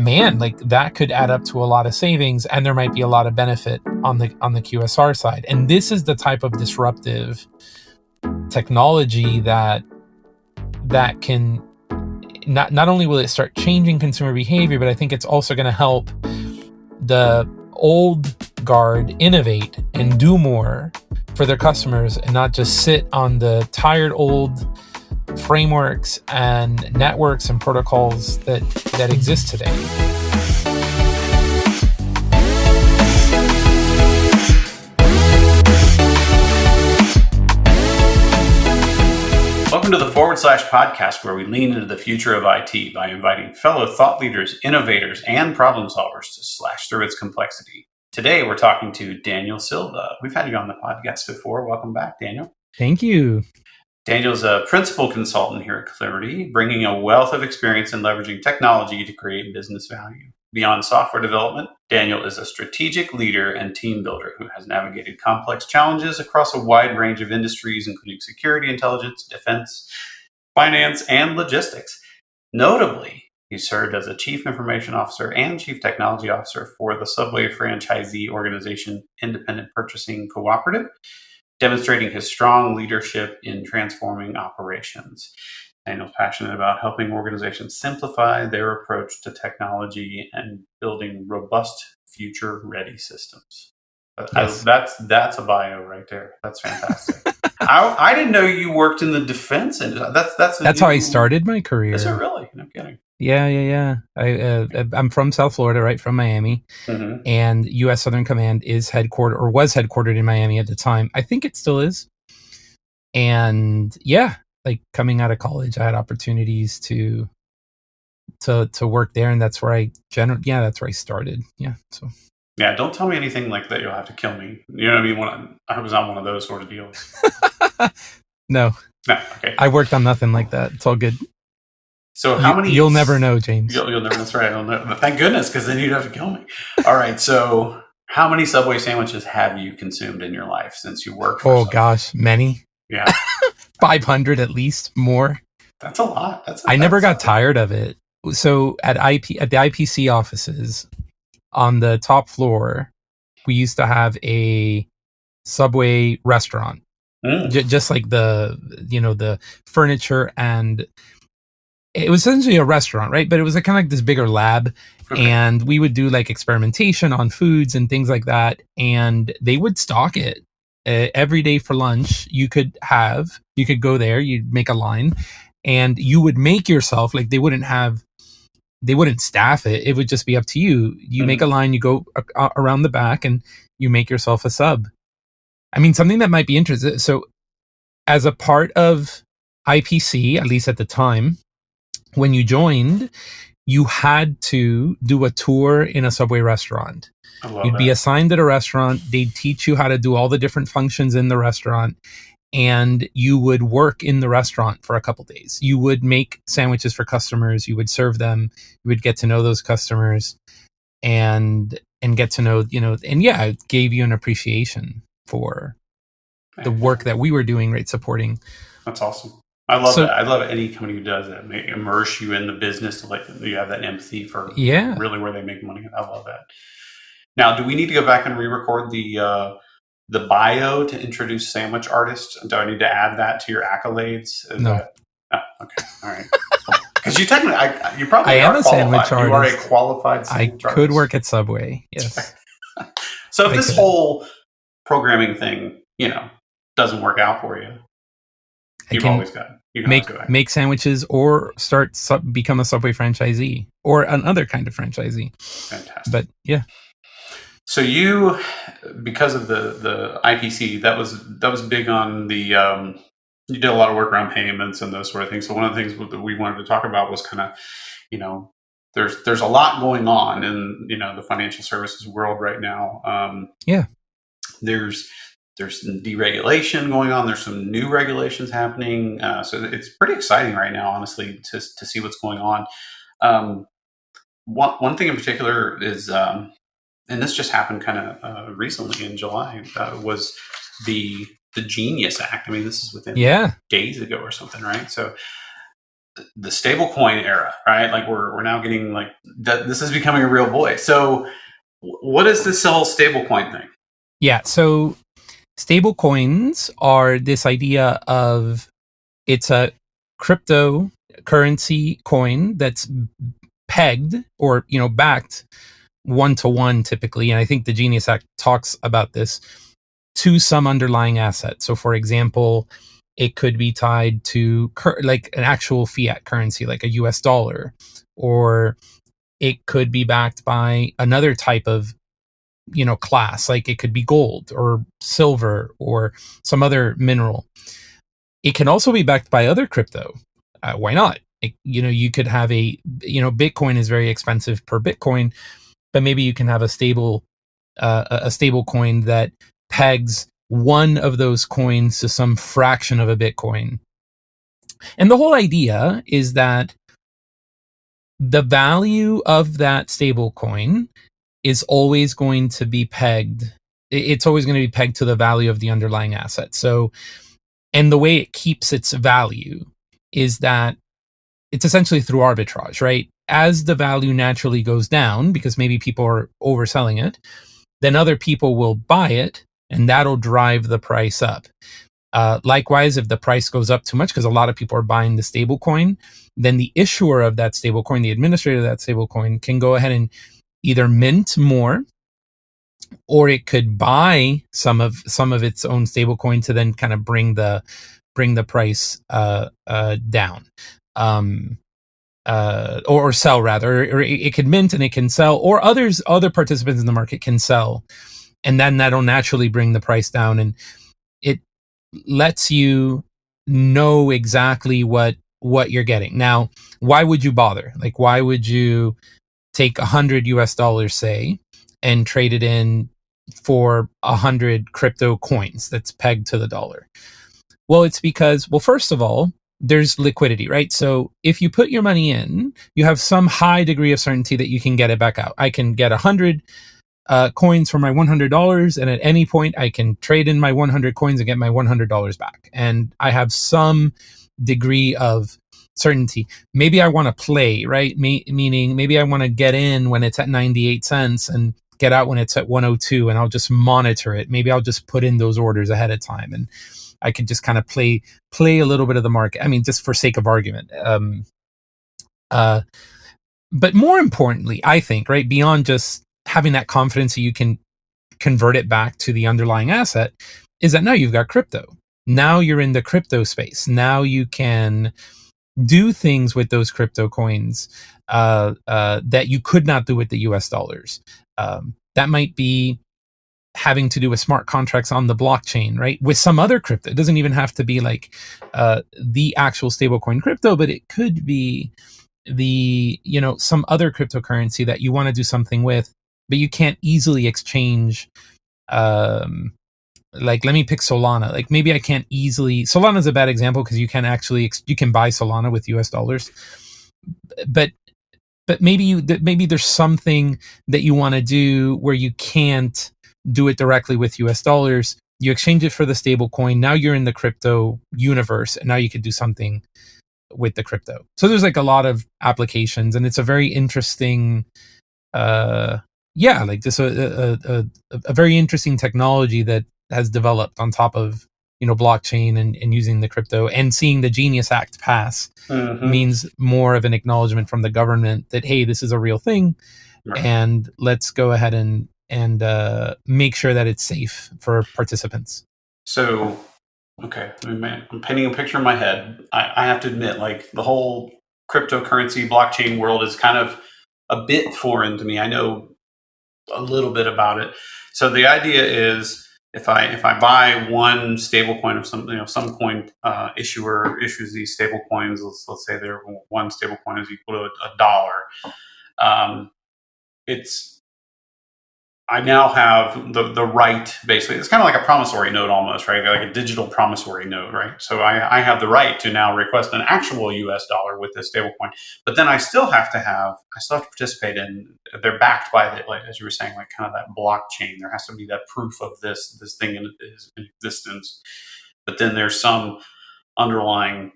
man, like that could add up to a lot of savings, and there might be a lot of benefit on the QSR side. And this is the type of disruptive technology that can not only will it start changing consumer behavior, but I think it's also going to help the old guard innovate and do more for their customers, and not just sit on the tired old frameworks and networks and protocols that exist today. Welcome to the / podcast, where we lean into the future of IT by inviting fellow thought leaders, innovators, and problem solvers to slash through its complexity. Today, we're talking to Daniel Silva. We've had you on the podcast before. Welcome back, Daniel. Thank you. Daniel's a principal consultant here at Clarity, bringing a wealth of experience in leveraging technology to create business value. Beyond software development, Daniel is a strategic leader and team builder who has navigated complex challenges across a wide range of industries, including security, intelligence, defense, finance, and logistics. Notably, he served as a chief information officer and chief technology officer for the Subway franchisee organization Independent Purchasing Cooperative, demonstrating his strong leadership in transforming operations. Daniel's passionate about helping organizations simplify their approach to technology and building robust, future-ready systems. Yes. That's a bio right there. That's fantastic. I didn't know you worked in the defense industry. That's how I started my career. Is it really? No kidding. Yeah. I'm from South Florida, right from Miami, and U.S. Southern Command was headquartered in Miami at the time. I think it still is. And yeah, like coming out of college, I had opportunities to work there, and that's where I started. Yeah. So. Yeah, don't tell me anything like that. You'll have to kill me. You know what I mean? When I was on one of those sort of deals. No. Okay. I worked on nothing like that. It's all good. So how many? You'll never know, James. You'll never. That's right. I'll never. Thank goodness, because then you'd have to kill me. All right. So how many Subway sandwiches have you consumed in your life since you worked for Subway? Gosh, many. Yeah. 500 at least, more. That's a lot. I never got tired of it. So at the IPC offices on the top floor, we used to have a Subway restaurant. Just like the furniture, and it was essentially a restaurant, right? But it was kind of like this bigger lab. Okay. And we would do like experimentation on foods and things like that. And they would stock it every day for lunch. You could go there, you'd make a line, and you would make yourself, like they wouldn't staff it. It would just be up to you. You make a line, you go around the back, and you make yourself a sub. I mean, something that might be interesting. So as a part of IPC, at least at the time, when you joined, you had to do a tour in a Subway restaurant. You'd be assigned at a restaurant. They'd teach you how to do all the different functions in the restaurant, and you would work in the restaurant for a couple days. You would make sandwiches for customers. You would serve them. You would get to know those customers and get to know, and yeah, it gave you an appreciation for the work that we were doing, right? Supporting. That's awesome. I love that. I love any company who does that. May immerse you in the business, like you have that empathy for really where they make money. I love that. Now, do we need to go back and re-record the bio to introduce Sandwich Artist? Do I need to add that to your accolades? No. Okay. All right. Because you technically, you probably am a sandwich artist. You are a qualified sandwich artist. I could work at Subway. Yes. So if this whole programming thing, doesn't work out for you, you've always got. You can make sandwiches or become a Subway franchisee or another kind of franchisee. Fantastic. But yeah. So you, because of the IPC, that was big on the. You did a lot of work around payments and those sort of things. So one of the things that we wanted to talk about was kind of, there's a lot going on in the financial services world right now. There's some deregulation going on. There's some new regulations happening. So it's pretty exciting right now, honestly, to see what's going on. One thing in particular is, and this just happened kind of recently in July, was the Genius Act. I mean, this is within days ago or something, right? So the stablecoin era, right? Like we're now getting like this is becoming a real boy. So what is this whole stablecoin thing? Yeah, so stable coins are this idea of it's a cryptocurrency coin that's pegged or backed one to one typically, and I think the Genius Act talks about this, to some underlying asset. So for example, it could be tied to like an actual fiat currency like a US dollar, or it could be backed by another type of class, like it could be gold or silver or some other mineral. It can also be backed by other crypto. Why not? You could have Bitcoin is very expensive per Bitcoin, but maybe you can have a stable coin that pegs one of those coins to some fraction of a Bitcoin. And the whole idea is that the value of that stable coin is always going to be pegged. It's always going to be pegged to the value of the underlying asset. So, and the way it keeps its value is that it's essentially through arbitrage, right? As the value naturally goes down, because maybe people are overselling it, then other people will buy it, and that'll drive the price up. Likewise, if the price goes up too much because a lot of people are buying the stable coin, then the issuer of that stable coin, the administrator of that stable coin, can go ahead and either mint more, or it could buy some of its own stable coin to then kind of bring the price down. Or sell rather, or it could mint and it can sell, or other participants in the market can sell, and then that'll naturally bring the price down, and it lets you know exactly what you're getting. Now, why would you bother? Like, why would you take $100 say and trade it in for 100 crypto coins that's pegged to the dollar? Well, it's because, well, first of all, there's liquidity, right? So if you put your money in, you have some high degree of certainty that you can get it back out. I can get 100 coins for my $100, and at any point I can trade in my 100 coins and get my $100 back. And I have some degree of certainty. Maybe I want to play, right? Meaning maybe I want to get in when it's at 98 cents and get out when it's at 102, and I'll just monitor it. Maybe I'll just put in those orders ahead of time, and I could just kind of play a little bit of the market. I mean, just for sake of argument. But more importantly, I think, right, beyond just having that confidence that you can convert it back to the underlying asset, is that now you've got crypto. Now you're in the crypto space. Now you can do things with those crypto coins that you could not do with the US dollars. That might be having to do with smart contracts on the blockchain, right? With some other crypto. It doesn't even have to be like the actual stablecoin crypto, but it could be some other cryptocurrency that you want to do something with, but you can't easily exchange. Like, let me pick Solana. Like, maybe I can't easily. Solana's a bad example because you can actually you can buy Solana with US dollars, but maybe there's something that you want to do where you can't do it directly with US dollars. You exchange it for the stable coin. Now you're in the crypto universe, and now you could do something with the crypto. So there's like a lot of applications, and it's a very interesting, like this a very interesting technology that has developed on top of blockchain and using the crypto, and seeing the Genius Act pass means more of an acknowledgement from the government that, hey, this is a real thing, right, and let's go ahead and make sure that it's safe for participants. So, okay, I'm painting a picture in my head. I have to admit, like, the whole cryptocurrency blockchain world is kind of a bit foreign to me. I know a little bit about it. So the idea is, if I buy one stable coin of some coin issuer issues these stable coins. Let's say their one stable coin is equal to a dollar. I now have the right, basically. It's kind of like a promissory note almost, right? Like a digital promissory note, right? So I have the right to now request an actual US dollar with this stablecoin. But then I still have to participate in, they're backed by the, like, as you were saying, like kind of that blockchain. There has to be that proof of this thing in existence. But then there's some underlying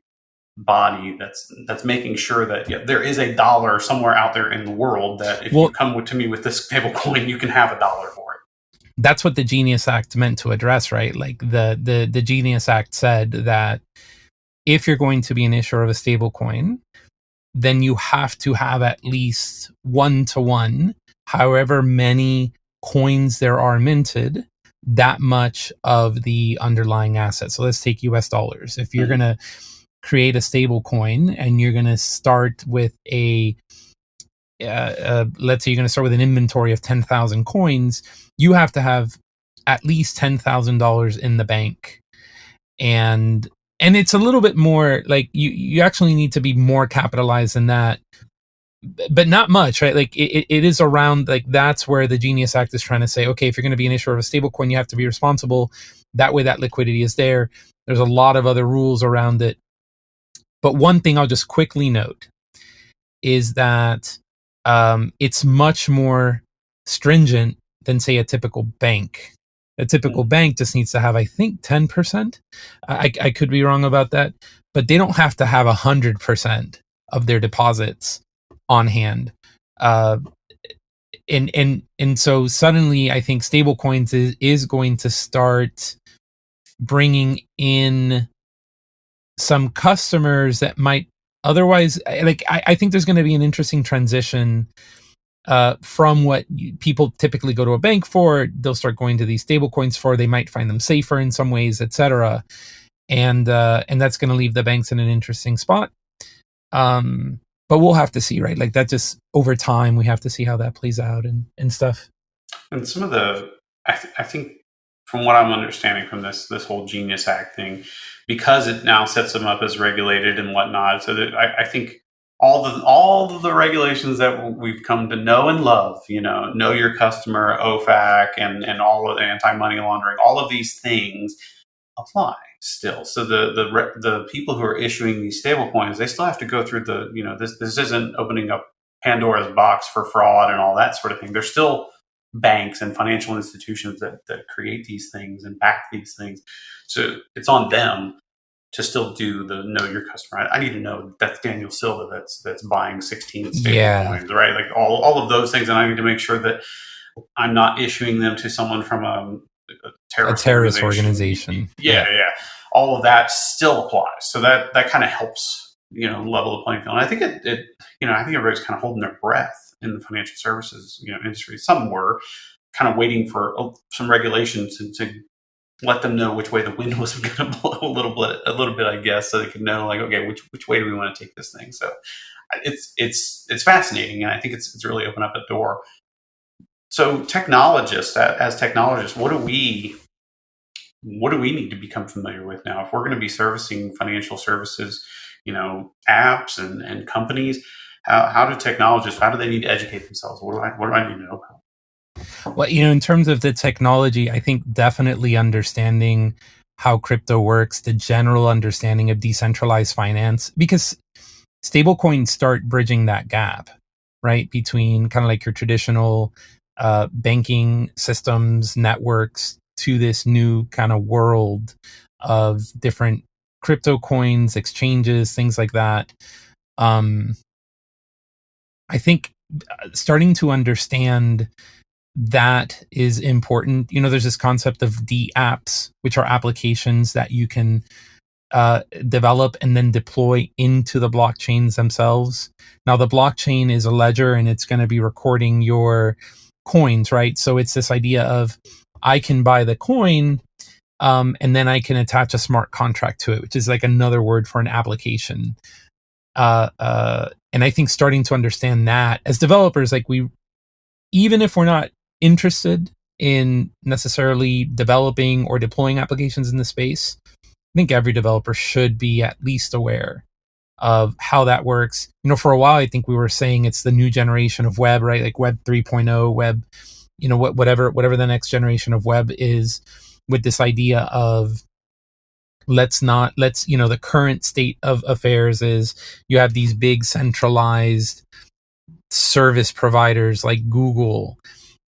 body that's making sure that there is a dollar somewhere out there in the world that if you come to me with this stable coin, you can have a dollar for it. That's what the Genius Act meant to address, right? Like the Genius Act said that if you're going to be an issuer of a stable coin, then you have to have at least 1-to-1, however many coins there are minted, that much of the underlying asset. So let's take US dollars. If you're going to create a stable coin and you're going to start with let's say you're going to start with an inventory of 10,000 coins, you have to have at least $10,000 in the bank. And it's a little bit more like you actually need to be more capitalized than that, but not much, right? Like it is around, like that's where the Genius Act is trying to say, okay, if you're going to be an issuer of a stablecoin, you have to be responsible. That way that liquidity is there. There's a lot of other rules around it. But one thing I'll just quickly note is that it's much more stringent than, say, a typical bank. A typical bank just needs to have, I think, 10%. I could be wrong about that, but they don't have to have 100% of their deposits on hand. And so suddenly, I think stablecoins is going to start bringing in some customers that might otherwise, like I think there's going to be an interesting transition from what people typically go to a bank for. They'll start going to these stable coins for. They might find them safer in some ways, etc. And that's going to leave the banks in an interesting spot. But we'll have to see, right? Like that just over time, we have to see how that plays out and stuff. And some of the, I think from what I'm understanding from this whole Genius Act thing, because it now sets them up as regulated and whatnot, so that I think all of the regulations that we've come to know and love, know your customer, OFAC, and all of the anti-money laundering, all of these things apply still. So the people who are issuing these stable coins, they still have to go through this isn't opening up Pandora's box for fraud and all that sort of thing. There's still banks and financial institutions that create these things and back these things. So it's on them to still do the know your customer. I need to know that's Daniel Silva that's buying 16 stable coins, right? Like all of those things. And I need to make sure that I'm not issuing them to someone from a terrorist organization. Yeah. All of that still applies. So that kind of helps, level the playing field. And I think I think everybody's kind of holding their breath in the financial services, industry. Some were kind of waiting for some regulations to let them know which way the wind was going to blow a little bit, I guess, so they could know, like, okay, which way do we want to take this thing? So it's fascinating, and I think it's really opened up a door. So as technologists, what do we need to become familiar with now if we're going to be servicing financial services, apps and companies? How do technologists, how do they need to educate themselves? What do I need to know about? Well, in terms of the technology, I think definitely understanding how crypto works, the general understanding of decentralized finance, because stablecoins start bridging that gap, right? Between kind of like your traditional banking systems, networks, to this new kind of world of different crypto coins, exchanges, things like that. I think starting to understand that is important. There's this concept of dApps, which are applications that you can develop and then deploy into the blockchains themselves. Now, the blockchain is a ledger and it's going to be recording your coins, right? So it's this idea of I can buy the coin and then I can attach a smart contract to it, which is like another word for an application. And I think starting to understand that as developers, like even if we're not interested in necessarily developing or deploying applications in the space, I think every developer should be at least aware of how that works. For a while, I think we were saying it's the new generation of web, right? Like web 3.0, web, whatever the next generation of web is, with this idea of the current state of affairs is you have these big centralized service providers like Google,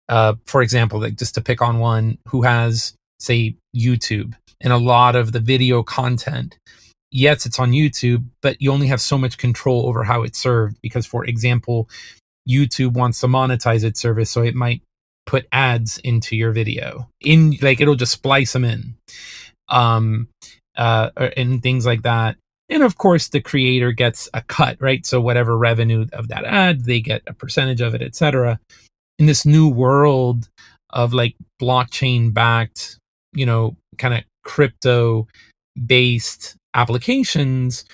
for example, like just to pick on one, who has, say, YouTube, and a lot of the video content yes, it's on YouTube, but you only have so much control over how it's served. Because, for example, YouTube wants to monetize its service, so it might put ads into your video, it'll just splice them in, and things like that. And of course, the creator gets a cut, right? So whatever revenue of that ad, they get a percentage of it, etc. In this new world of like blockchain backed, kind of crypto based applications,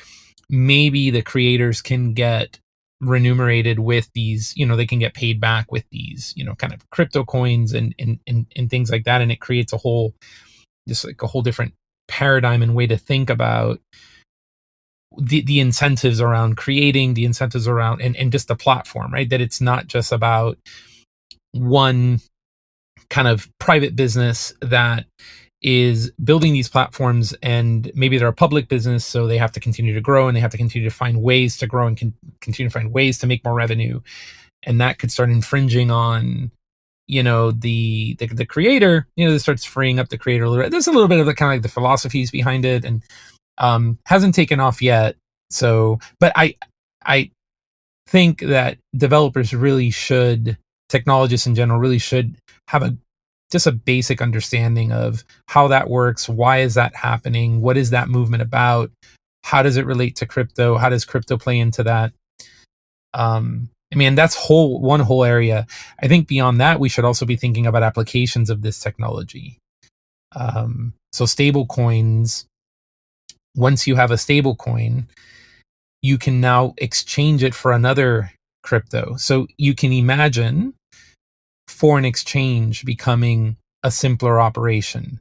maybe the creators can get remunerated with these, they can get paid back with these, kind of crypto coins and things like that. And it creates a whole different paradigm and way to think about the incentives around creating, the incentives around and just the platform, right? That it's not just about one kind of private business that is building these platforms, and maybe they're a public business, so they have to continue to grow and they have to continue to find ways to grow and continue to find ways to make more revenue, and that could start infringing on the creator. This starts freeing up the creator a little bit. There's a little bit of the kind of like the philosophies behind it, and hasn't taken off yet. So, but I think that developers really should, technologists in general really should have just a basic understanding of how that works. Why is that happening? What is that movement about? How does it relate to crypto? How does crypto play into that? That's one whole area. I think beyond that, we should also be thinking about applications of this technology. So stable coins, once you have a stable coin, you can now exchange it for another crypto. So you can imagine foreign exchange becoming a simpler operation,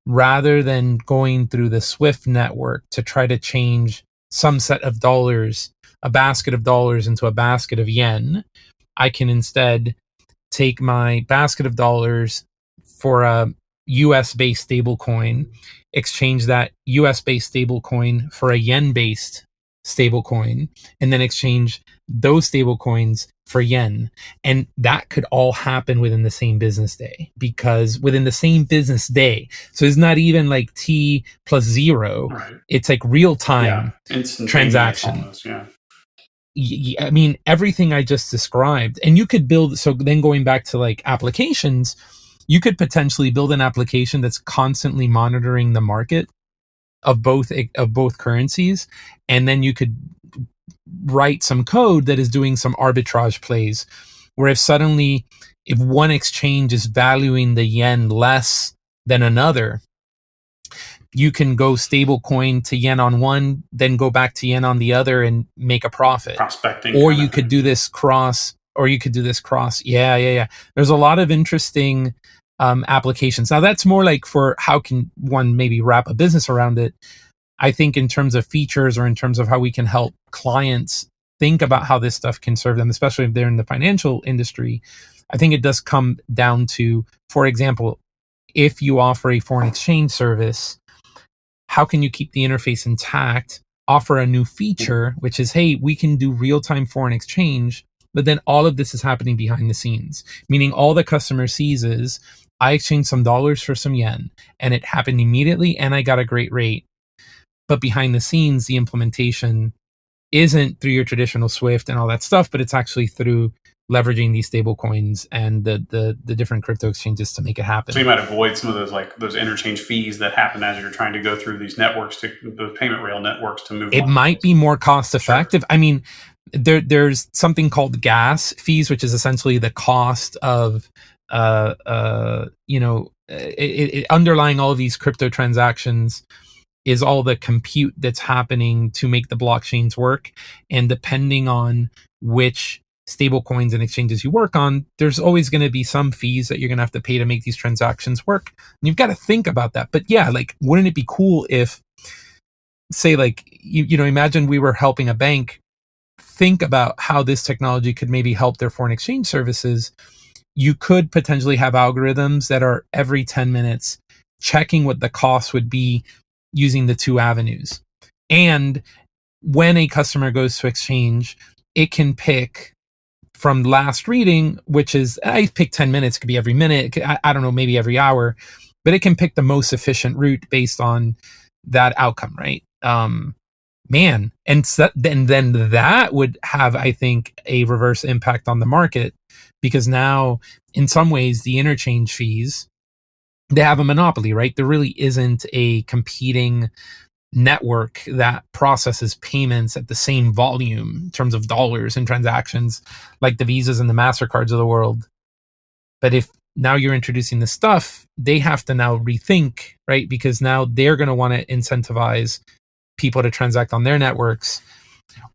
rather than going through the Swift network to try to change some set of dollars, a basket of dollars, into a basket of yen. I can instead take my basket of dollars for a US based stable coin, exchange that US based stable coin for a yen based stable coin, and then exchange those stable coins for yen. And that could all happen within the same business day, because within the same business day, so it's not even like T plus 0, right? It's like real time transaction. Almost, yeah. Everything I just described, and you could build, so then going back to like applications, you could potentially build an application that's constantly monitoring the market of both currencies, and then you could write some code that is doing some arbitrage plays, where if one exchange is valuing the yen less than another, you can go stable coin to yen on one, then go back to yen on the other and make a profit. Prospecting. Or you could do this cross. Yeah. There's a lot of interesting applications. Now that's more like for how can one maybe wrap a business around it. I think in terms of features, or in terms of how we can help clients think about how this stuff can serve them, especially if they're in the financial industry, I think it does come down to, for example, if you offer a foreign exchange service, how can you keep the interface intact, offer a new feature, which is, hey, we can do real-time foreign exchange, but then all of this is happening behind the scenes, meaning all the customer sees is, I exchanged some dollars for some yen, and it happened immediately, and I got a great rate. But behind the scenes, the implementation isn't through your traditional Swift and all that stuff, but it's actually through leveraging these stable coins and the different crypto exchanges to make it happen. So you might avoid some of those interchange fees that happen as you're trying to go through these networks, the payment rail networks, to move. It might be more cost effective. Sure. There's something called gas fees, which is essentially the cost of underlying all of these crypto transactions is all the compute that's happening to make the blockchains work. And depending on which stable coins and exchanges you work on, there's always going to be some fees that you're going to have to pay to make these transactions work. And you've got to think about that. But yeah, like, wouldn't it be cool if, say, like, imagine we were helping a bank think about how this technology could maybe help their foreign exchange services. You could potentially have algorithms that are every 10 minutes checking what the cost would be using the two avenues. And when a customer goes to exchange, it can pick from last reading, which is, I pick 10 minutes, it could be every minute, I don't know, maybe every hour, but it can pick the most efficient route based on that outcome, right? man, and then that would have, I think, a reverse impact on the market, because now in some ways the interchange fees, they have a monopoly, right? There really isn't a competing network that processes payments at the same volume in terms of dollars and transactions like the Visas and the MasterCards of the world. But if now you're introducing this stuff, they have to now rethink, right? Because now they're going to want to incentivize people to transact on their networks,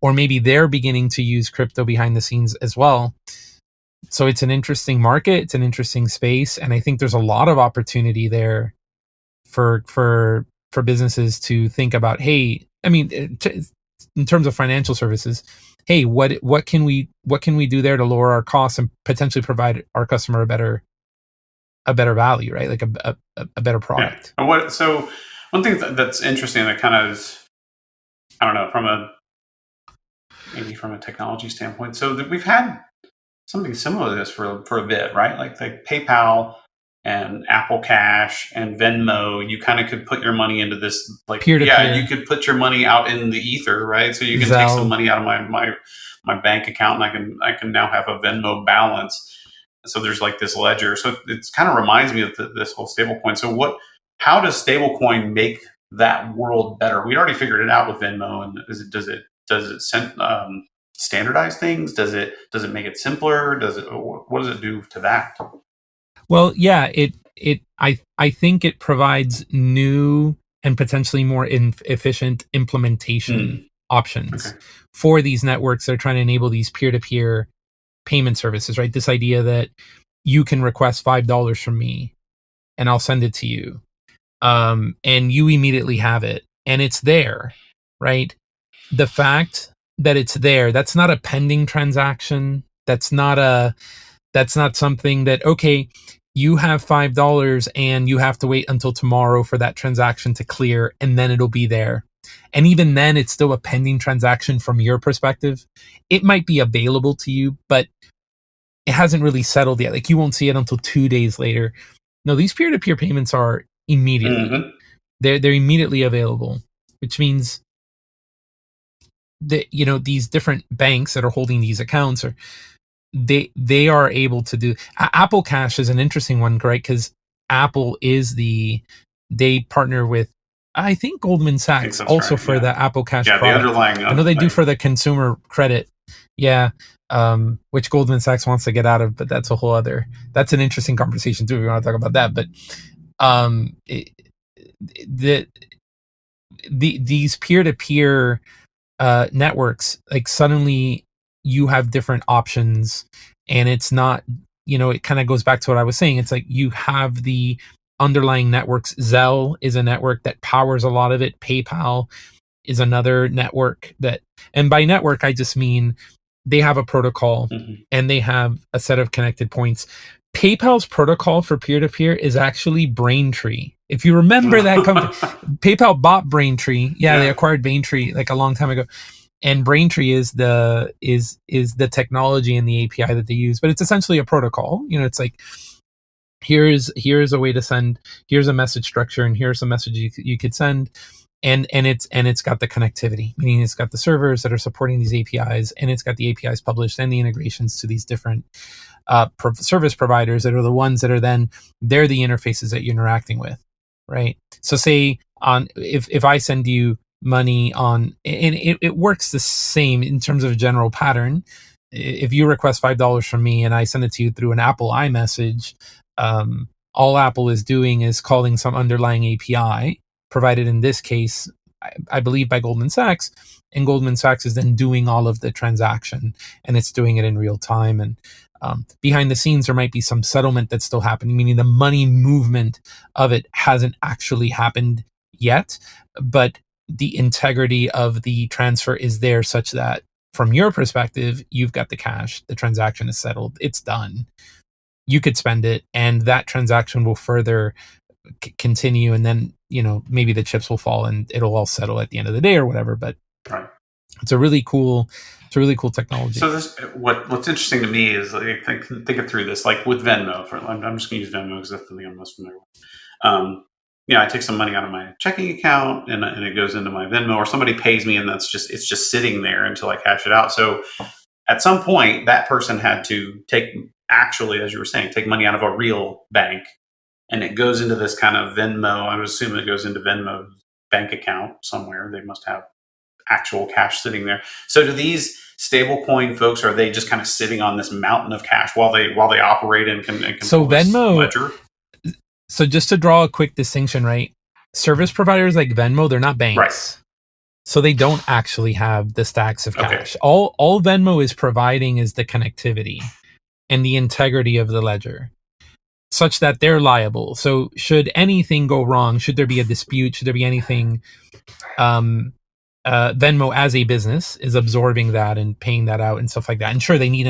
or maybe they're beginning to use crypto behind the scenes as well. So it's an interesting market, it's an interesting space, and I think there's a lot of opportunity there for businesses to think about, hey, I mean, in terms of financial services, hey, what can we do there to lower our costs and potentially provide our customer a better value, right? Like a better product. Yeah. So one thing that's interesting that kind of is, I don't know, maybe from a technology standpoint. So that we've had something similar to this for a bit, right? Like PayPal and Apple Cash and Venmo, you kind of could put your money into this, like, peer-to-peer. you could put your money out in the ether, right? So you can take some money out of my bank account, and I can now have a Venmo balance. So there's like this ledger. So it kind of reminds me of this whole stablecoin. So how does stablecoin make that world better? We already figured it out with Venmo, and does it standardize things? Does it make it simpler? What does it do to that? Well, yeah, I think it provides new and potentially more efficient implementation options for these networks that are trying to enable these peer-to-peer payment services, right? This idea that you can request $5 from me and I'll send it to you. And you immediately have it and it's there, right? The fact that it's there, that's not a pending transaction. That's not something that, okay, you have $5 and you have to wait until tomorrow for that transaction to clear and then it'll be there. And even then, it's still a pending transaction from your perspective. It might be available to you, but it hasn't really settled yet. Like you won't see it until 2 days later. No, these peer-to-peer payments are immediately. They're immediately available, which means that, you know, these different banks that are holding these accounts are they are able to do. Apple Cash is an interesting one, right? Because Apple is they partner with, I think, Goldman Sachs also for the Apple Cash product. The underlying. I know they do for the consumer credit. Yeah. Which Goldman Sachs wants to get out of, but that's an interesting conversation too. We want to talk about that, but these peer-to-peer networks, like suddenly you have different options, and it's not, you know, it kind of goes back to what I was saying. It's like you have the underlying networks. Zelle is a network that powers a lot of it. PayPal is another network that, and by network, I just mean they have a protocol and they have a set of connected points. PayPal's protocol for peer-to-peer is actually Braintree. If you remember that company, PayPal bought Braintree. Yeah, they acquired Braintree like a long time ago. And Braintree is the technology and the API that they use, but it's essentially a protocol. You know, it's like, here's a way to send, here's a message structure, and here's a message you could send. And it's got the connectivity, meaning it's got the servers that are supporting these APIs, and it's got the APIs published and the integrations to these different service providers that are the ones that are then, they're the interfaces that you're interacting with, right? So say if I send you money on, and it works the same in terms of a general pattern. If you request $5 from me and I send it to you through an Apple iMessage, all Apple is doing is calling some underlying API provided in this case, I believe, by Goldman Sachs, and Goldman Sachs is then doing all of the transaction, and it's doing it in real time. And behind the scenes, there might be some settlement that's still happening, meaning the money movement of it hasn't actually happened yet, but the integrity of the transfer is there such that from your perspective, you've got the cash, the transaction is settled, it's done. You could spend it, and that transaction will further continue, and then, you know, maybe the chips will fall and it'll all settle at the end of the day or whatever. But it's a really cool technology. So what's interesting to me is, like, think it through this, like with Venmo. I'm just going to use Venmo because that's the thing I'm most familiar with. I take some money out of my checking account and it goes into my Venmo, or somebody pays me and it's just sitting there until I cash it out. So at some point, that person had to actually, as you were saying, take money out of a real bank, and it goes into this kind of Venmo. I would assume it goes into Venmo's bank account somewhere. They must have actual cash sitting there. So do these stablecoin folks, are they just kind of sitting on this mountain of cash while they operate and can so Venmo ledger? So just to draw a quick distinction, right? Service providers like Venmo, they're not banks. Right. So they don't actually have the stacks of cash. Okay. All Venmo is providing is the connectivity and the integrity of the ledger, such that they're liable. So should anything go wrong, should there be a dispute, should there be anything, Venmo as a business is absorbing that and paying that out and stuff like that. And sure, they need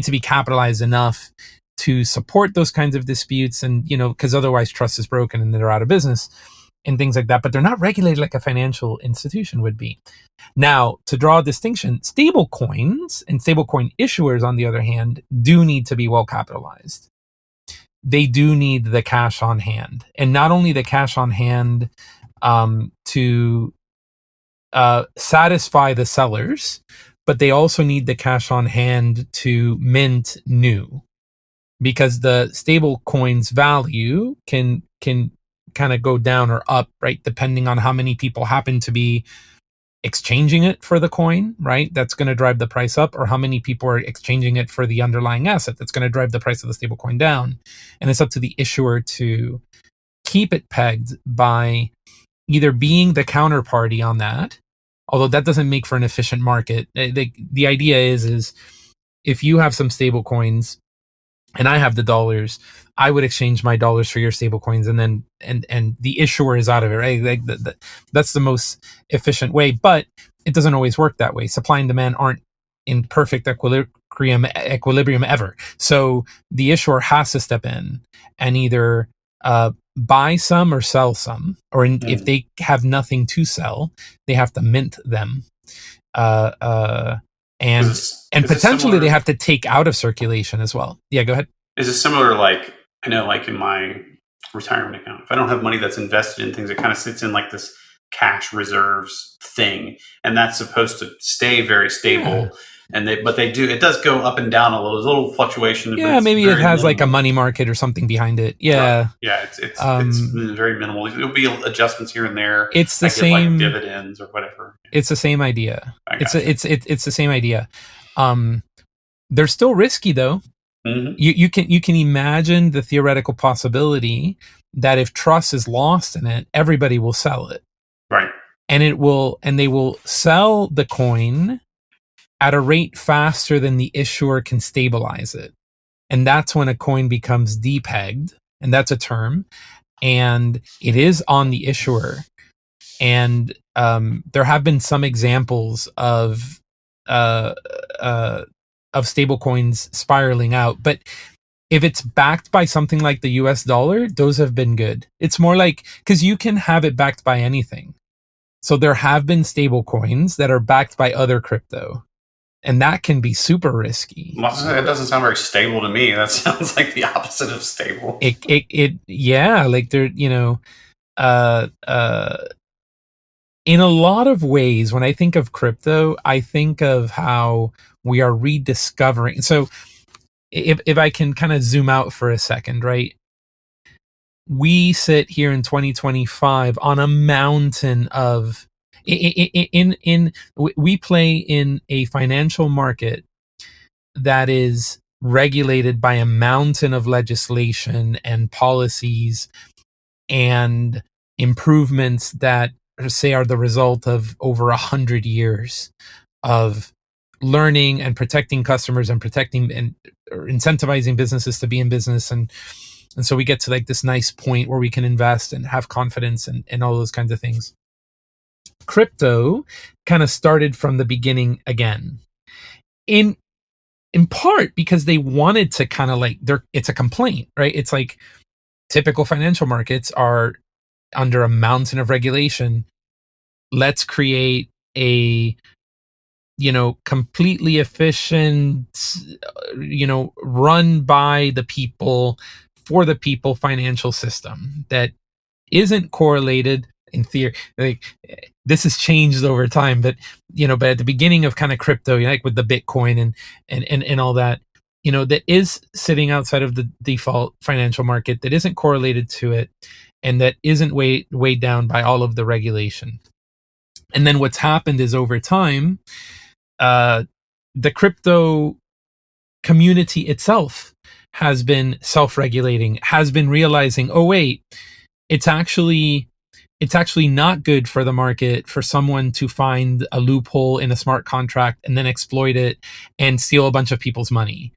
to be capitalized enough to support those kinds of disputes, and because otherwise trust is broken and they're out of business and things like that. But they're not regulated like a financial institution would be. Now, to draw a distinction, stablecoins and stablecoin issuers, on the other hand, do need to be well capitalized. They do need the cash on hand, and not only the cash on hand to satisfy the sellers, but they also need the cash on hand to mint new, because the stable coin's value can kind of go down or up, right, depending on how many people happen to be exchanging it for the coin, right? That's going to drive the price up, or how many people are exchanging it for the underlying asset. That's going to drive the price of the stable coin down. And it's up to the issuer to keep it pegged by either being the counterparty on that, although that doesn't make for an efficient market. The idea is if you have some stable coins and I have the dollars, I would exchange my dollars for your stable coins, and then and the issuer is out of it, right? Like that's the most efficient way, but it doesn't always work that way. Supply and demand aren't in perfect equilibrium ever. So the issuer has to step in and either buy some or sell some, or if they have nothing to sell, they have to mint them. And potentially they have to take out of circulation as well. Yeah, go ahead. Is it similar, like, I know, like in my retirement account, if I don't have money that's invested in things, it kind of sits in like this cash reserves thing, and that's supposed to stay very stable. Yeah. It does go up and down a little. There's a little fluctuation. Yeah, maybe it has minimal, like a money market or something behind it. Yeah, right. Yeah, it's very minimal. There'll be adjustments here and there. It's the same, like dividends or whatever. It's the same idea. It's the same idea. They're still risky though. Mm-hmm. You can imagine the theoretical possibility that if trust is lost in it, everybody will sell it. Right. And they will sell the coin at a rate faster than the issuer can stabilize it. And that's when a coin becomes depegged, and that's a term, and it is on the issuer. And there have been some examples of stablecoins spiraling out, but if it's backed by something like the US dollar, those have been good. It's more like, because you can have it backed by anything. So there have been stablecoins that are backed by other crypto, and that can be super risky. It doesn't sound very stable to me. That sounds like the opposite of stable. Yeah, like they're, in a lot of ways, when I think of crypto, I think of how we are rediscovering. So if I can kind of zoom out for a second, right? We sit here in 2025 on a mountain of we play in a financial market that is regulated by a mountain of legislation and policies and improvements that, say, are the result of over 100 years of learning and protecting customers and protecting and incentivizing businesses to be in business. And so we get to like this nice point where we can invest and have confidence and all those kinds of things. Crypto kind of started from the beginning again, in part because they wanted to kind of like, it's a complaint, right? It's like typical financial markets are under a mountain of regulation. Let's create a completely efficient, run by the people, for the people financial system that isn't correlated in theory. Like, this has changed over time, but but at the beginning of kind of crypto, like with the Bitcoin and all that, that is sitting outside of the default financial market, that isn't correlated to it, and that isn't weighed down by all of the regulation. And then what's happened is, over time, the crypto community itself has been self-regulating, has been realizing, oh wait, it's actually not good for the market for someone to find a loophole in a smart contract and then exploit it and steal a bunch of people's money.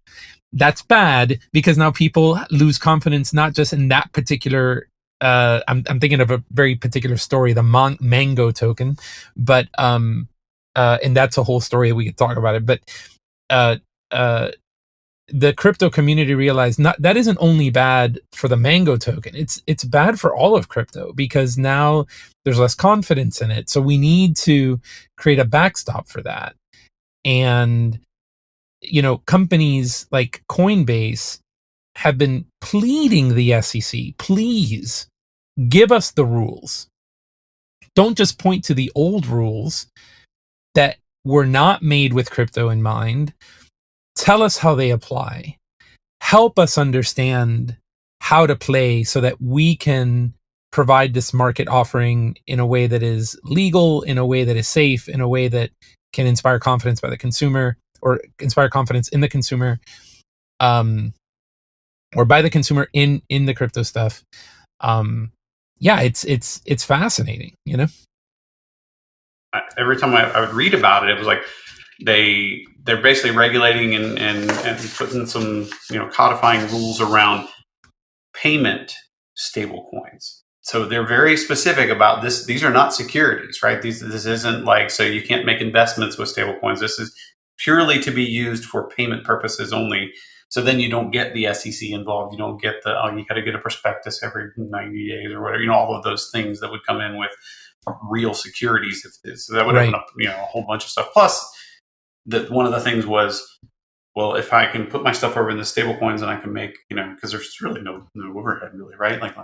That's bad, because now people lose confidence, not just in that particular I'm thinking of a very particular story, the Mango token, but and that's a whole story, we could talk about it. But the crypto community realized that isn't only bad for the Mango token, it's bad for all of crypto, because now there's less confidence in it. So we need to create a backstop for that. And companies like Coinbase have been pleading the SEC, please give us the rules. Don't just point to the old rules that were not made with crypto in mind. Tell us how they apply. Help us understand how to play so that we can provide this market offering in a way that is legal, in a way that is safe, in a way that can inspire confidence by the consumer, or inspire confidence in the consumer, or by the consumer in the crypto stuff. It's fascinating, Every time I would read about it, it was like they're basically regulating and putting some codifying rules around payment stablecoins. So they're very specific about this. These are not securities, right? This isn't like, so you can't make investments with stablecoins. This is purely to be used for payment purposes only. So then you don't get the SEC involved. You don't get you got to get a prospectus every 90 days or whatever. All of those things that would come in with real securities. So that would open up a whole bunch of stuff. Plus, one of the things was, well, if I can put my stuff over in the stable coins and I can make, because there's really no overhead, really, right? Like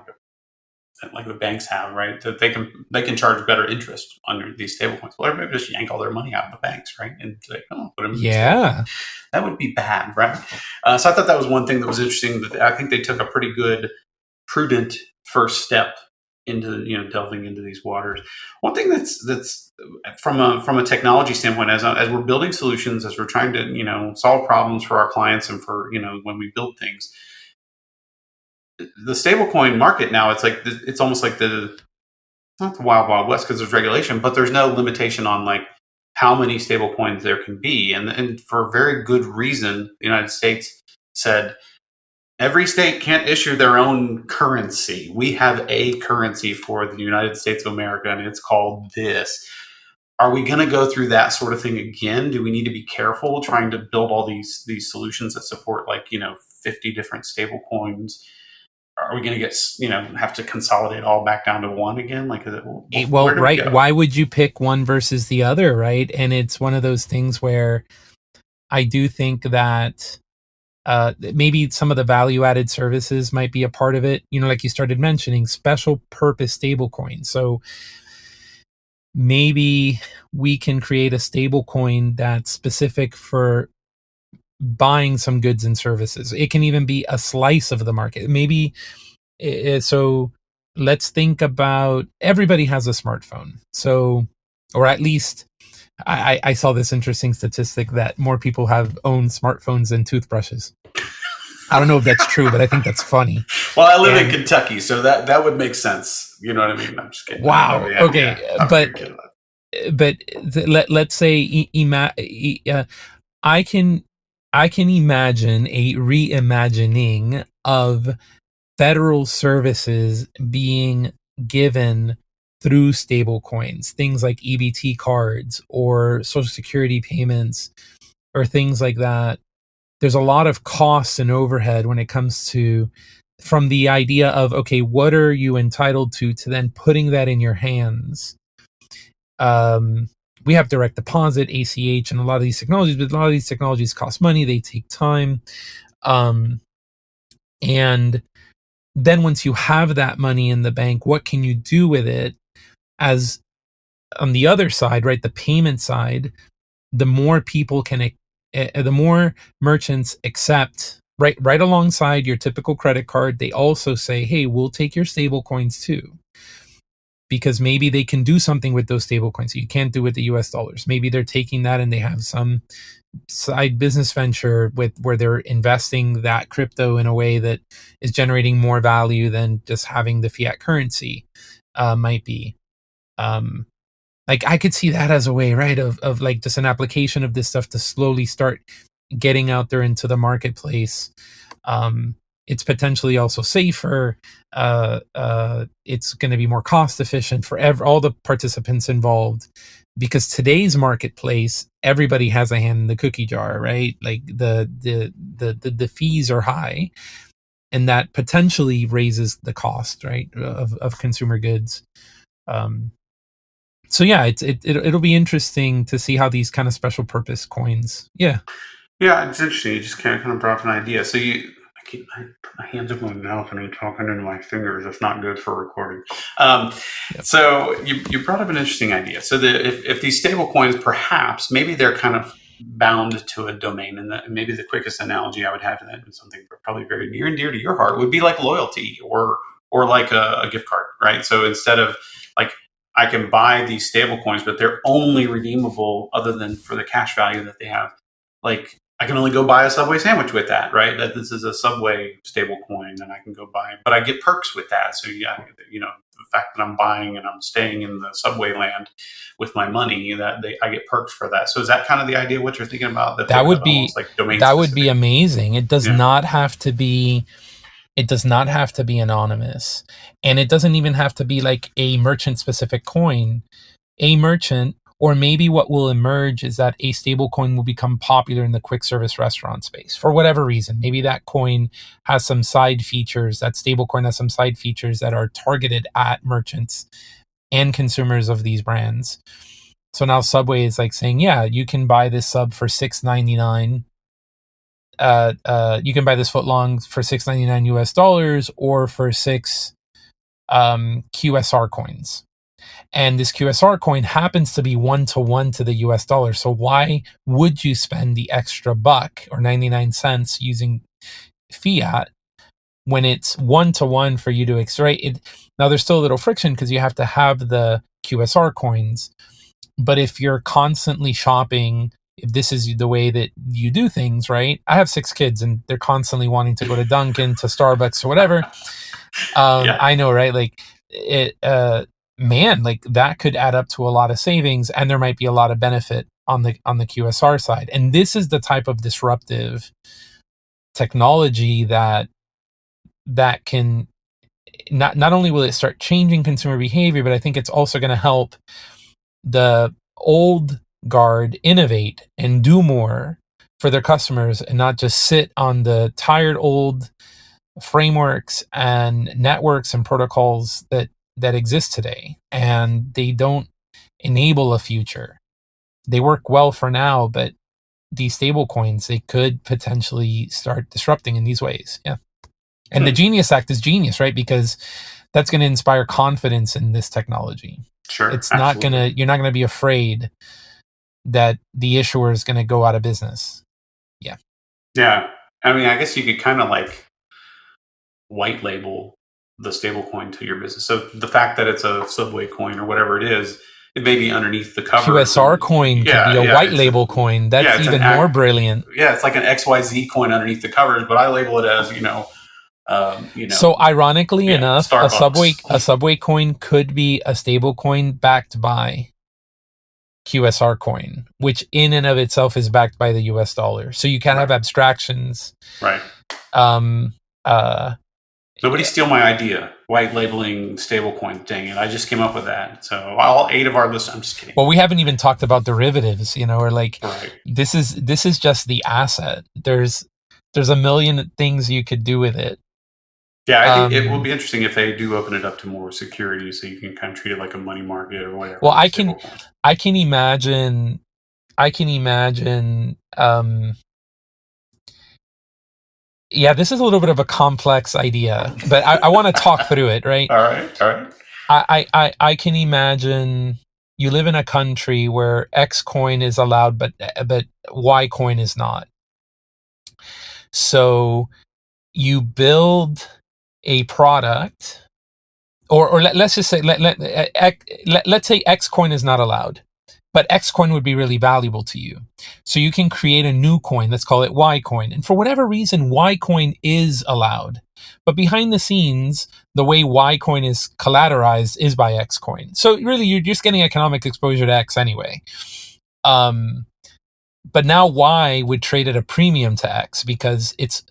the banks have, right? That they can charge better interest under these stable coins. Well, everybody just yank all their money out of the banks, right? And say, oh, put them in the that would be bad, right? So I thought that was one thing that was interesting. That I think they took a pretty good, prudent first step into delving into these waters. One thing that's from a technology standpoint, as we're building solutions, as we're trying to solve problems for our clients, and for when we build things, the stablecoin market now, it's almost like not the wild west, because there's regulation, but there's no limitation on like how many stablecoins there can be, and for a very good reason. The United States said, every state can't issue their own currency. We have a currency for the United States of America, and it's called this. Are we going to go through that sort of thing again? Do we need to be careful trying to build all these solutions that support 50 different stable coins? Are we going to get have to consolidate all back down to one again? Right. Why would you pick one versus the other, right? And it's one of those things where I do think that maybe some of the value-added services might be a part of it. Like you started mentioning, special purpose stablecoin. So maybe we can create a stablecoin that's specific for buying some goods and services. It can even be a slice of the market. Maybe so. Let's think about, everybody has a smartphone. So, or at least I saw this interesting statistic that more people own smartphones than toothbrushes. I don't know if that's true, but I think that's funny. Well, I live in Kentucky, so that would make sense. You know what I mean? I'm just kidding. Wow. Okay. Let's say I can imagine a reimagining of federal services being given through stable coins, things like EBT cards or Social Security payments or things like that. There's a lot of costs and overhead when it comes to, from the idea of, okay, what are you entitled to then putting that in your hands. We have direct deposit, ACH, and a lot of these technologies, but a lot of these technologies cost money. They take time. And then once you have that money in the bank, what can you do with it? As on the other side, right, the payment side, the more people can, the more merchants accept, right alongside your typical credit card, they also say, hey, we'll take your stable coins too. Because maybe they can do something with those stable coins you can't do with the US dollars. Maybe they're taking that and they have some side business venture with where they're investing that crypto in a way that is generating more value than just having the fiat currency might be. Like I could see that as a way, right, of like just an application of this stuff to slowly start getting out there into the marketplace. It's potentially also safer. It's going to be more cost efficient for all the participants involved, because today's marketplace, everybody has a hand in the cookie jar, right? Like the fees are high, and that potentially raises the cost, right, of consumer goods. So yeah, it'll be interesting to see how these kind of special purpose coins. Yeah, it's interesting. You just kind of brought up an idea. So I keep my hands in my mouth and I'm talking into my fingers. It's not good for recording. Yep. So you brought up an interesting idea. So if these stable coins, perhaps maybe they're kind of bound to a domain, and maybe the quickest analogy I would have to that, and something probably very near and dear to your heart, would be like loyalty or like a gift card, right? So instead of like, I can buy these stable coins, but they're only redeemable other than for the cash value that they have. Like, I can only go buy a Subway sandwich with that, right? That this is a Subway stable coin, and I can go buy, but I get perks with that. So yeah, the fact that I'm buying and I'm staying in the Subway land with my money, that I get perks for that. So is that kind of the idea what you're thinking about? That would be like domain that specific? would be amazing. It does not have to be. It does not have to be anonymous, and it doesn't even have to be like a merchant specific coin. A merchant, or maybe what will emerge is that a stable coin will become popular in the quick service restaurant space for whatever reason. Maybe that coin has some side features, that stable coin has some side features that are targeted at merchants and consumers of these brands. So now Subway is like saying, yeah, you can buy this sub for $6.99. You can buy this footlong for $6.99 US dollars, or for 6 QSR coins. And this QSR coin happens to be 1-to-1 to the US dollar. So why would you spend the extra buck or 99 cents using fiat when it's 1-to-1 for you to extract it? Now there's still a little friction because you have to have the QSR coins. But if you're constantly shopping, if this is the way that you do things, right? I have 6 kids and they're constantly wanting to go to Dunkin', to Starbucks, or whatever. I know, right? Like man, like that could add up to a lot of savings, and there might be a lot of benefit on the QSR side. And this is the type of disruptive technology that can not only will it start changing consumer behavior, but I think it's also going to help the old guard innovate and do more for their customers, and not just sit on the tired old frameworks and networks and protocols that exist today, and they don't enable a future. They work well for now, but these stable coins, they could potentially start disrupting in these ways. Yeah. And the Genius Act is genius, right? Because that's going to inspire confidence in this technology. Sure. It's not going to, you're not going to be afraid that the issuer is going to go out of business. Yeah. Yeah. I mean, I guess you could kind of like white label the stable coin to your business. So the fact that it's a Subway coin or whatever it is, it may be underneath the cover. QSR coin could be a white label coin. That's even more brilliant. Yeah, it's like an XYZ coin underneath the covers, but I label it as, So ironically enough, Starbucks. a Subway coin could be a stable coin backed by QSR coin, which in and of itself is backed by the US dollar. So you can have abstractions. Right. Nobody steal my idea. White labeling stablecoin. Dang it. I just came up with that. So all 8 of our listeners, I'm just kidding. Well, we haven't even talked about derivatives, or like this is just the asset. There's a million things you could do with it. Yeah, I think it will be interesting if they do open it up to more security, so you can kind of treat it like a money market or whatever. Well, I can imagine Yeah, this is a little bit of a complex idea, but I want to talk through it, right? All right, all right. I can imagine you live in a country where X coin is allowed, but Y coin is not. So you build a product, or let's just say let's say X coin is not allowed, but X coin would be really valuable to you. So you can create a new coin. Let's call it Y coin. And for whatever reason, Y coin is allowed. But behind the scenes, the way Y coin is collateralized is by X coin. So really, you're just getting economic exposure to X anyway. But now Y would trade at a premium to X because it's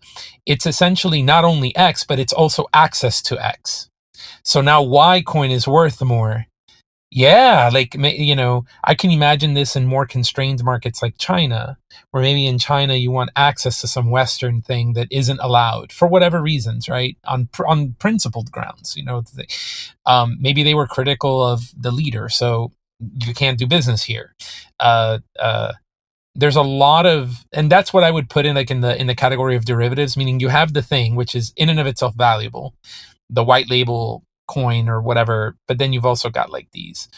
essentially not only X, but it's also access to X. So now Y coin is worth more. Yeah, like, I can imagine this in more constrained markets like China, where maybe in China you want access to some Western thing that isn't allowed for whatever reasons, right? On principled grounds, maybe they were critical of the leader, so you can't do business here. There's a lot of, and that's what I would put in like in the category of derivatives, meaning you have the thing which is in and of itself valuable, the white label coin or whatever, but then you've also got like these.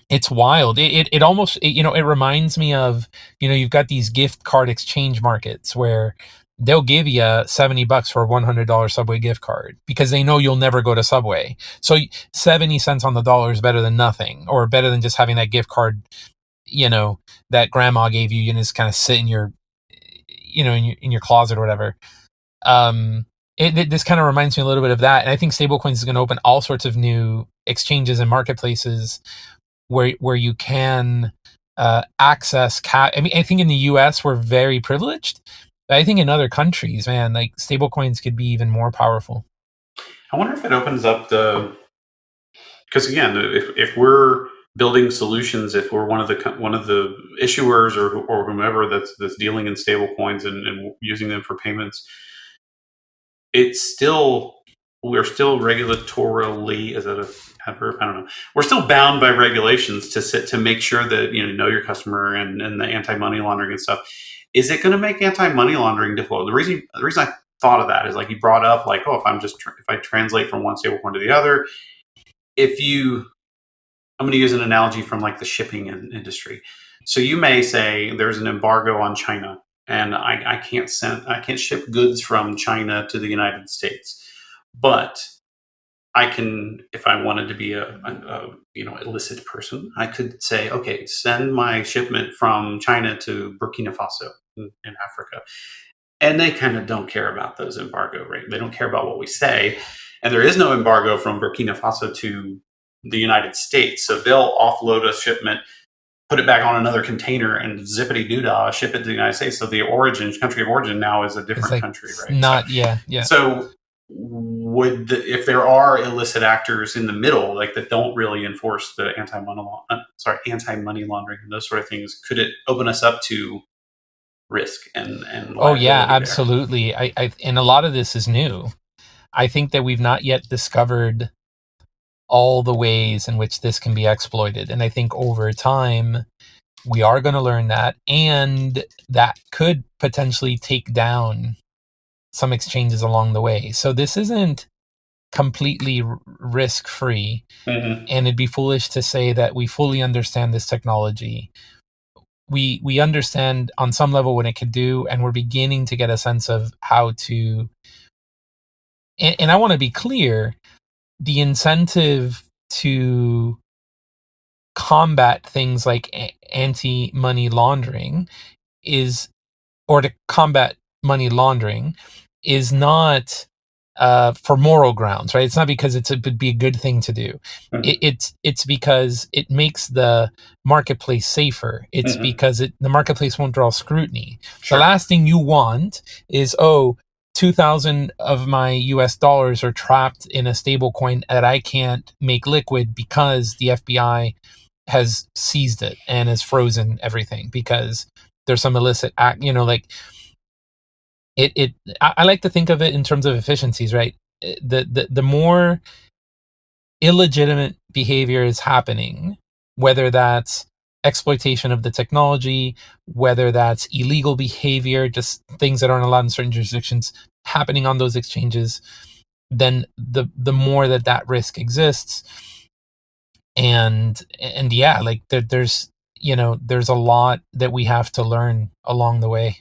It's wild. It almost it reminds me of, you've got these gift card exchange markets where they'll give you $70 for a $100 Subway gift card because they know you'll never go to Subway. So 70 cents on the dollar is better than nothing, or better than just having that gift card, that grandma gave you, just kind of sit in your, in your closet or whatever. This kind of reminds me a little bit of that. And I think stablecoins is going to open all sorts of new exchanges and marketplaces where you can access cash. I mean, I think in the US we're very privileged, but I think in other countries, man, like stablecoins could be even more powerful. I wonder if it opens up because again, if we're building solutions, if we're one of the issuers or whomever that's dealing in stablecoins and using them for payments, we're still regulatorily, is that a verb? I don't know. We're still bound by regulations to make sure that know your customer and the anti-money laundering and stuff. Is it going to make anti-money laundering difficult? The reason I thought of that is like you brought up, like, if I translate from one stablecoin to the other, I'm going to use an analogy from like the shipping industry. So you may say there's an embargo on China, and I can't ship goods from China to the United States, but I can, if I wanted to be a illicit person, I could say, okay, send my shipment from China to Burkina Faso in Africa. And they kind of don't care about those embargo rates. They don't care about what we say. And there is no embargo from Burkina Faso to the United States. So they'll offload a shipment, put it back on another container, and zippity-doo-dah, ship it to the United States. So the country of origin now is a different country, right? Yeah. So if there are illicit actors in the middle, like that don't really enforce the anti-money laundering and those sort of things, could it open us up to risk and oh yeah, absolutely. I and a lot of this is new. I think that we've not yet discovered all the ways in which this can be exploited, and I think over time we are going to learn that, and that could potentially take down some exchanges along the way. So this isn't completely risk free, and it'd be foolish to say that we fully understand this technology. We understand on some level what it could do, and we're beginning to get a sense of how to. And I want to be clear: the incentive to combat things like anti-money laundering or to combat money laundering is not for moral grounds, right? It's not because it would be a good thing to do. It's because it makes the marketplace safer. It's because the marketplace won't draw scrutiny. Sure. The last thing you want is, 2,000 of my US dollars are trapped in a stable coin that I can't make liquid because the FBI has seized it and has frozen everything because there's some illicit act, I like to think of it in terms of efficiencies, right? The more illegitimate behavior is happening, whether that's exploitation of the technology, whether that's illegal behavior, just things that aren't allowed in certain jurisdictions happening on those exchanges, then the more that risk exists. And yeah, like there's there's a lot that we have to learn along the way.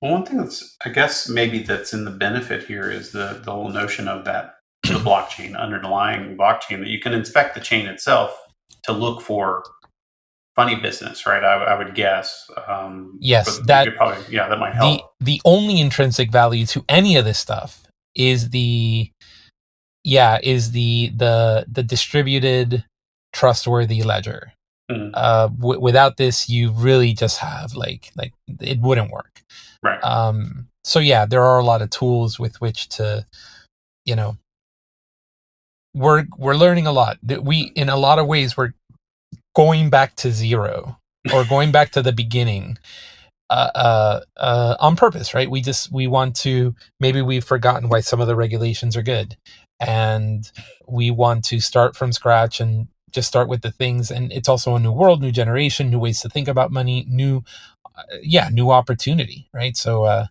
Well, one thing that's, I guess, maybe that's in the benefit here is the whole notion of that the blockchain, underlying blockchain, that you can inspect the chain itself to look for funny business, right? I would guess. Yes, but that you could probably, yeah, that might help. the only intrinsic value to any of this stuff is the distributed trustworthy ledger. Without this, you really just have like it wouldn't work. Right. So yeah, there are a lot of tools with which to, we're learning a lot. We, in a lot of ways, we're going back to zero or going back to the beginning, on purpose, right? We want to, maybe we've forgotten why some of the regulations are good, and we want to start from scratch and just start with the things. And it's also a new world, new generation, new ways to think about money, new opportunity, right? So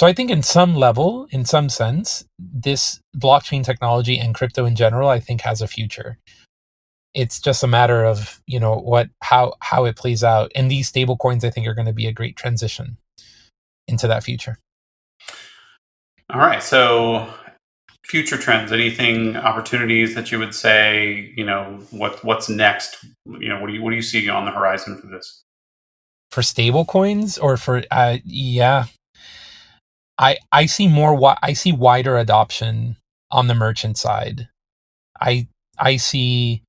I think in some level, in some sense, this blockchain technology and crypto in general, I think, has a future. It's just a matter of, how it plays out. And these stable coins, I think, are going to be a great transition into that future. All right. So future trends, anything, opportunities that you would say, what's next? What do you see on the horizon for this? For stable coins, or for, yeah, I see I see wider adoption on the merchant side. I see,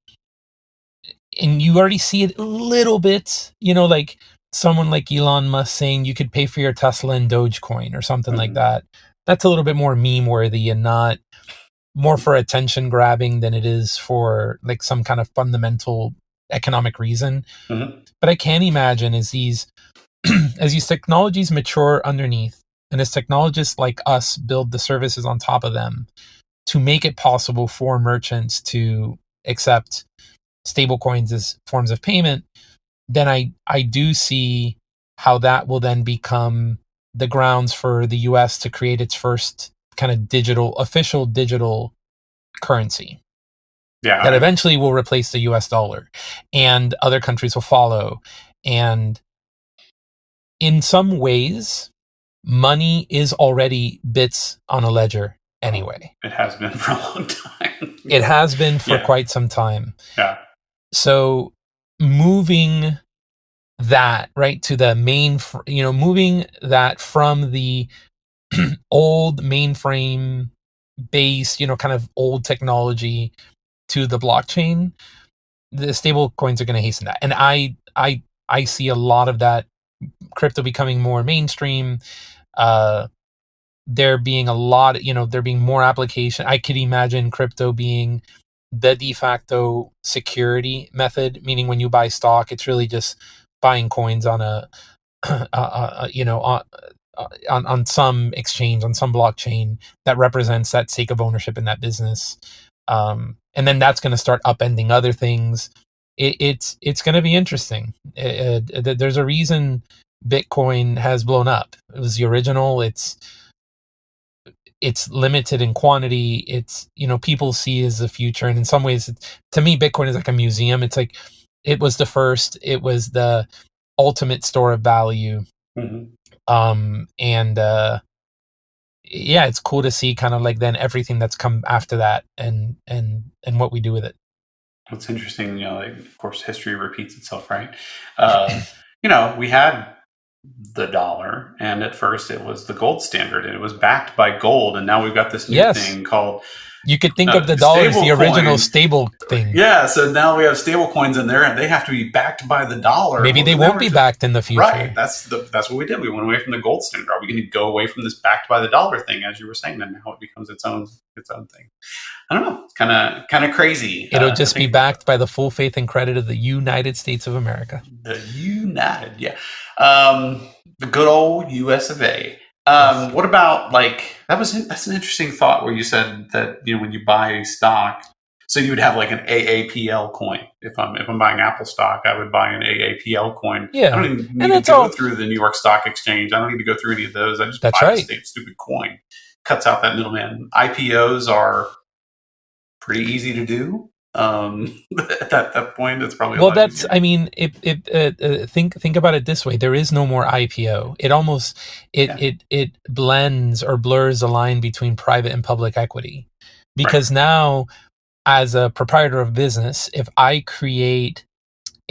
and you already see it a little bit, like someone like Elon Musk saying you could pay for your Tesla in Dogecoin or something like that. That's a little bit more meme worthy and not more for attention grabbing than it is for like some kind of fundamental economic reason. But I can imagine as these as these technologies mature underneath, and as technologists like us build the services on top of them to make it possible for merchants to accept stablecoins as forms of payment, then I do see how that will then become the grounds for the US to create its first kind of official digital currency. Yeah. That eventually will replace the US dollar, and other countries will follow. And in some ways, money is already bits on a ledger anyway. It has been for a long time. It has been for quite some time. Yeah. So moving that right to the main, moving that from the old mainframe base, kind of old technology to the blockchain, the stable coins are going to hasten that. And I see a lot of that crypto becoming more mainstream. There being a lot, there being more application. I could imagine crypto being the de facto security method, meaning when you buy stock, it's really just buying coins on a, on some exchange, on some blockchain that represents that stake of ownership in that business. And then that's going to start upending other things. It's going to be interesting. There's a reason Bitcoin has blown up. It was the original. It's limited in quantity. It's, people see as the future. And in some ways, to me, Bitcoin is like a museum. It's like, it was the first, it was the ultimate store of value. And yeah, it's cool to see kind of like then everything that's come after that and what we do with it. It's interesting, like, of course, history repeats itself, right? We had the dollar, and at first it was the gold standard, and it was backed by gold, and now we've got this new thing called, you could think of the dollar as the original stable thing. Yeah, so now we have stable coins in there, and they have to be backed by the dollar. Maybe they won't be backed in the future. Right, that's what we did. We went away from the gold standard. Are we going to go away from this backed by the dollar thing, as you were saying, and now it becomes its own thing? I don't know. It's kind of crazy. It'll just be backed by the full faith and credit of the United States of America. The United, yeah. The good old US of A. What about, like, that's an interesting thought where you said that, when you buy stock, So you would have like an AAPL coin. If I'm buying Apple stock, I would buy an AAPL coin. Yeah. I don't even need to go through the New York Stock Exchange. I don't need to go through any of those. I just buy the stupid coin. Cuts out that middleman. IPOs are pretty easy to do. At that point, it's probably easier. I mean, think about it this way: there is no more IPO. It almost it blends or blurs the line between private and public equity, because now, as a proprietor of business, if I create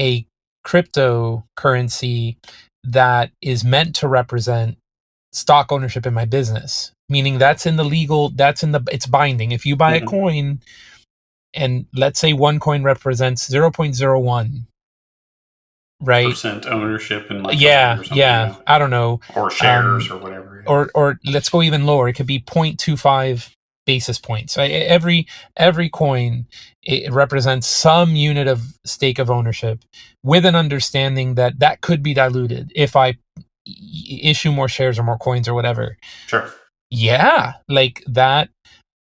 a cryptocurrency that is meant to represent stock ownership in my business, meaning it's binding. If you buy a coin, and let's say one coin represents 0.01, right? Percent ownership in my I don't know, or shares or whatever, or let's go even lower. It could be 0.25 basis points. Every coin, it represents some unit of stake of ownership, with an understanding that could be diluted if I issue more shares or more coins or whatever. Sure. Yeah, like that.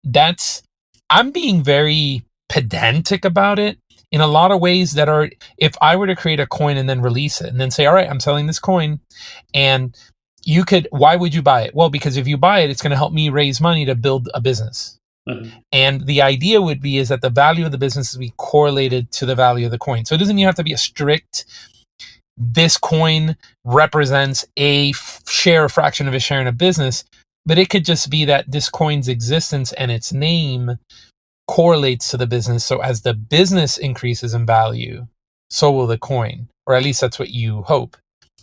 That's, I'm being very pedantic about it in a lot of ways that are, if I were to create a coin and then release it and then say, all right, I'm selling this coin, and why would you buy it? Well, because if you buy it, it's going to help me raise money to build a business. And the idea would be is that the value of the business will be correlated to the value of the coin. So it doesn't even have to be a strict, this coin represents a fraction of a share in a business, but it could just be that this coin's existence and its name correlates to the business. So as the business increases in value, so will the coin, or at least that's what you hope.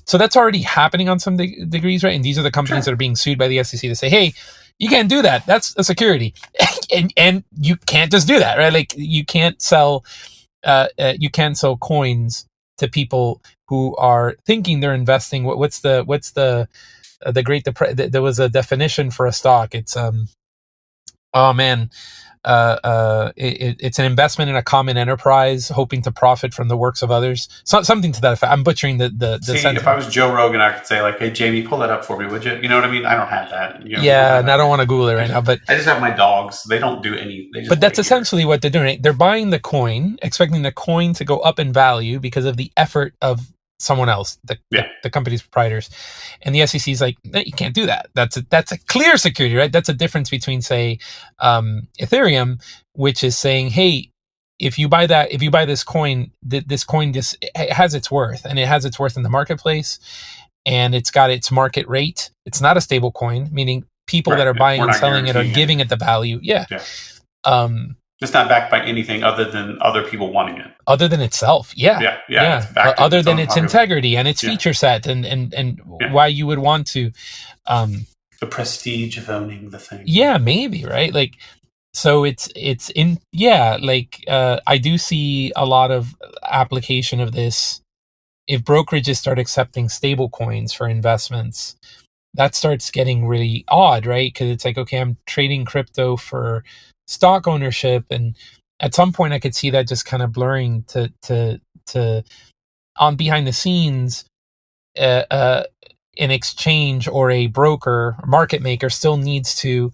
So that's already happening on some degrees, right? And these are the companies that are being sued by the SEC to say, hey, you can't do that. That's a security. and you can't just do that, right? Like you can't sell coins to people who are thinking they're investing. What's the Great Depression? There was a definition for a stock. It's it's an investment in a common enterprise, hoping to profit from the works of others. Something to that effect. I'm butchering the sentence. If I was Joe Rogan, I could say like, "Hey, Jamie, pull that up for me, would you?" You know what I mean? I don't have that. And I don't want to Google it right now, but I just have my dogs. They don't do any. But that's essentially what they're doing. They're buying the coin, expecting the coin to go up in value because of the effort of someone else, the company's proprietors. And the SEC is like, you can't do that. That's a clear security, right? That's a difference between, say, Ethereum, which is saying, hey, if you buy this coin, this coin just has its worth, and it has its worth in the marketplace, and it's got its market rate. It's not a stable coin, meaning people that are buying and selling it are giving it the value. It's not backed by anything other than other people wanting it. Other than itself, other than its integrity and its feature set, and why you would want to. The prestige of owning the thing. Yeah, maybe, right? Like, so it's in, I do see a lot of application of this. If brokerages start accepting stable coins for investments, that starts getting really odd, right? Because it's like, okay, I'm trading crypto for stock ownership, and at some point I could see that just kind of blurring to on behind the scenes. An exchange or a broker or market maker still needs to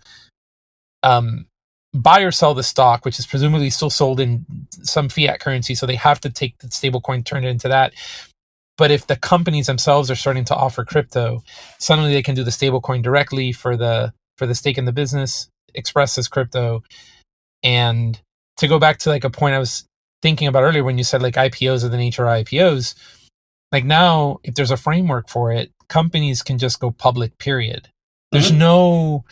buy or sell the stock, which is presumably still sold in some fiat currency, so they have to take the stable coin, turn it into that. But if the companies themselves are starting to offer crypto, suddenly they can do the stable coin directly for the stake in the business, expressed as crypto. And to go back to like a point I was thinking about earlier when you said like IPOs are the nature of IPOs, like now if there's a framework for it, companies can just go public, period. There's no,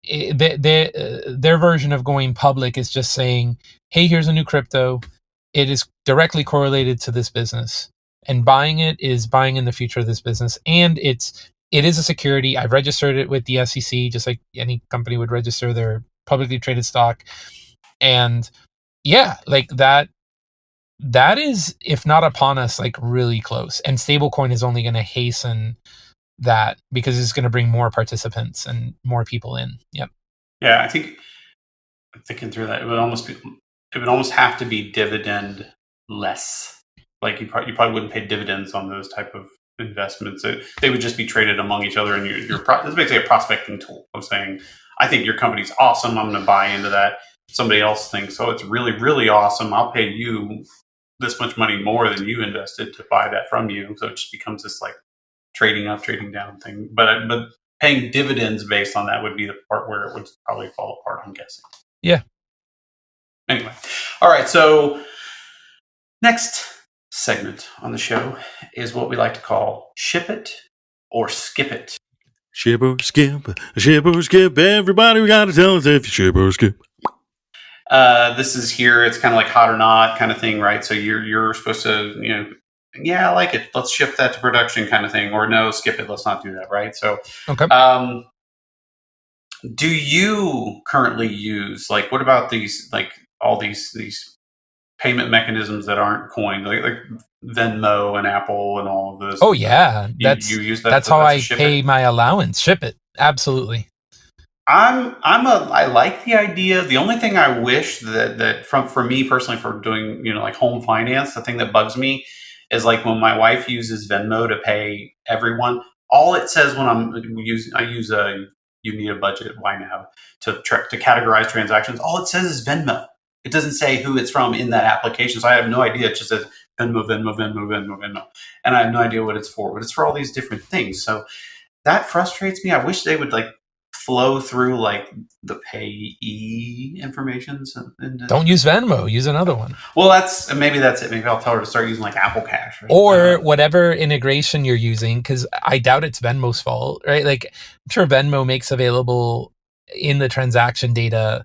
their version of going public is just saying, hey, here's a new crypto. It is directly correlated to this business, and buying it is buying in the future of this business. And it is a security. I've registered it with the SEC, just like any company would register their publicly traded stock. And like that is, if not upon us, like really close. And stablecoin is only going to hasten that because it's going to bring more participants and more people in. Yep. Yeah, I think I'm thinking through that. It would almost have to be dividend less. Like you probably wouldn't pay dividends on those type of investments. They would just be traded among each other, and this is basically a prospecting tool of saying, I think your company's awesome, I'm going to buy into that. somebody else thinks, oh, it's really, really awesome. I'll pay you this much money more than you invested to buy that from you. So it just becomes this like trading up, trading down thing. But paying dividends based on that would be the part where it would probably fall apart, I'm guessing. Yeah. Anyway, all right. So next segment on the show is what we like to call Ship It or Skip It. Ship or skip, everybody we gotta tell us if you ship or skip. This is here, it's kind of like hot or not kind of thing, right? So you're supposed to, yeah, I like it. Let's ship that to production kind of thing. Or no, skip it. Let's not do that, right? So, okay. Do you currently use, like, what about these, like, all these payment mechanisms that aren't coin, like Venmo and Apple and all of this? Oh yeah, you use that. That's how I pay my allowance. Ship it, absolutely. I like the idea. The only thing I wish that for me personally, for doing like home finance, the thing that bugs me is like when my wife uses Venmo to pay everyone. All it says when I use a you need a budget YNAB to categorize transactions. All it says is Venmo. It doesn't say who it's from in that application, so I have no idea. It just says Venmo, Venmo, Venmo, Venmo, Venmo, and I have no idea what it's for. But it's for all these different things. So that frustrates me. I wish they would like flow through like the payee information. Don't use Venmo. Use another one. Well, maybe that's it. Maybe I'll tell her to start using like Apple Cash, right? Or whatever integration you're using, because I doubt it's Venmo's fault, right? Like I'm sure Venmo makes available in the transaction data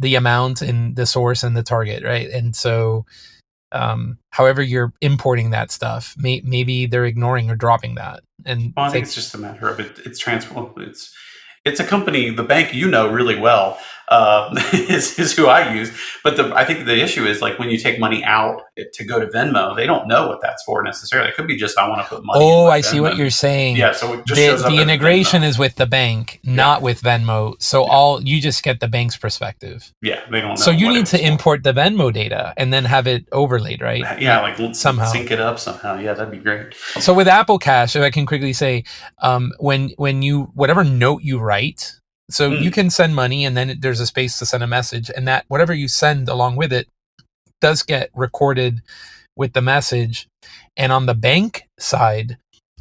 the amount and the source and the target, right? And so however you're importing that stuff, maybe they're ignoring or dropping that. And I think it's just a matter of it's transfer. It's a company, the bank really well is who I use. But I think the issue is like when you take money out to go to Venmo, they don't know what that's for necessarily. It could be just I want to put money. Oh, I see what you're saying. Yeah, so it just shows up the integration is with the bank, not with Venmo. So you just get the bank's perspective. Yeah, they don't know. So you need to import the Venmo data and then have it overlaid, right? Yeah, like somehow sync it up somehow. Yeah, that'd be great. So with Apple Cash, if I can quickly say, when you whatever note you write. So you can send money and then there's a space to send a message, and that whatever you send along with it does get recorded with the message. And on the bank side,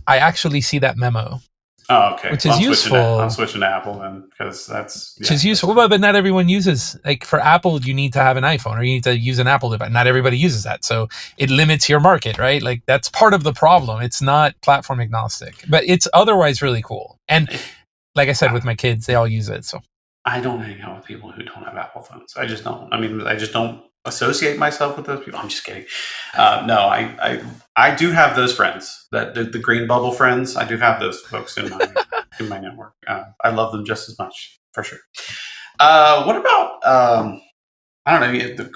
I actually see that memo. Oh, okay. Which is useful. I'm switching to Apple then because which is useful. But not everyone uses, like for Apple, you need to have an iPhone or you need to use an Apple device. Not everybody uses that. So it limits your market, right? Like that's part of the problem. It's not platform agnostic, but it's otherwise really cool. And like I said, with my kids, they all use it. So I don't hang out with people who don't have Apple phones. I just don't. I mean, I just don't associate myself with those people. I'm just kidding. No, I do have those friends, that the green bubble friends. I do have those folks in my network. I love them just as much, for sure. What about I don't know.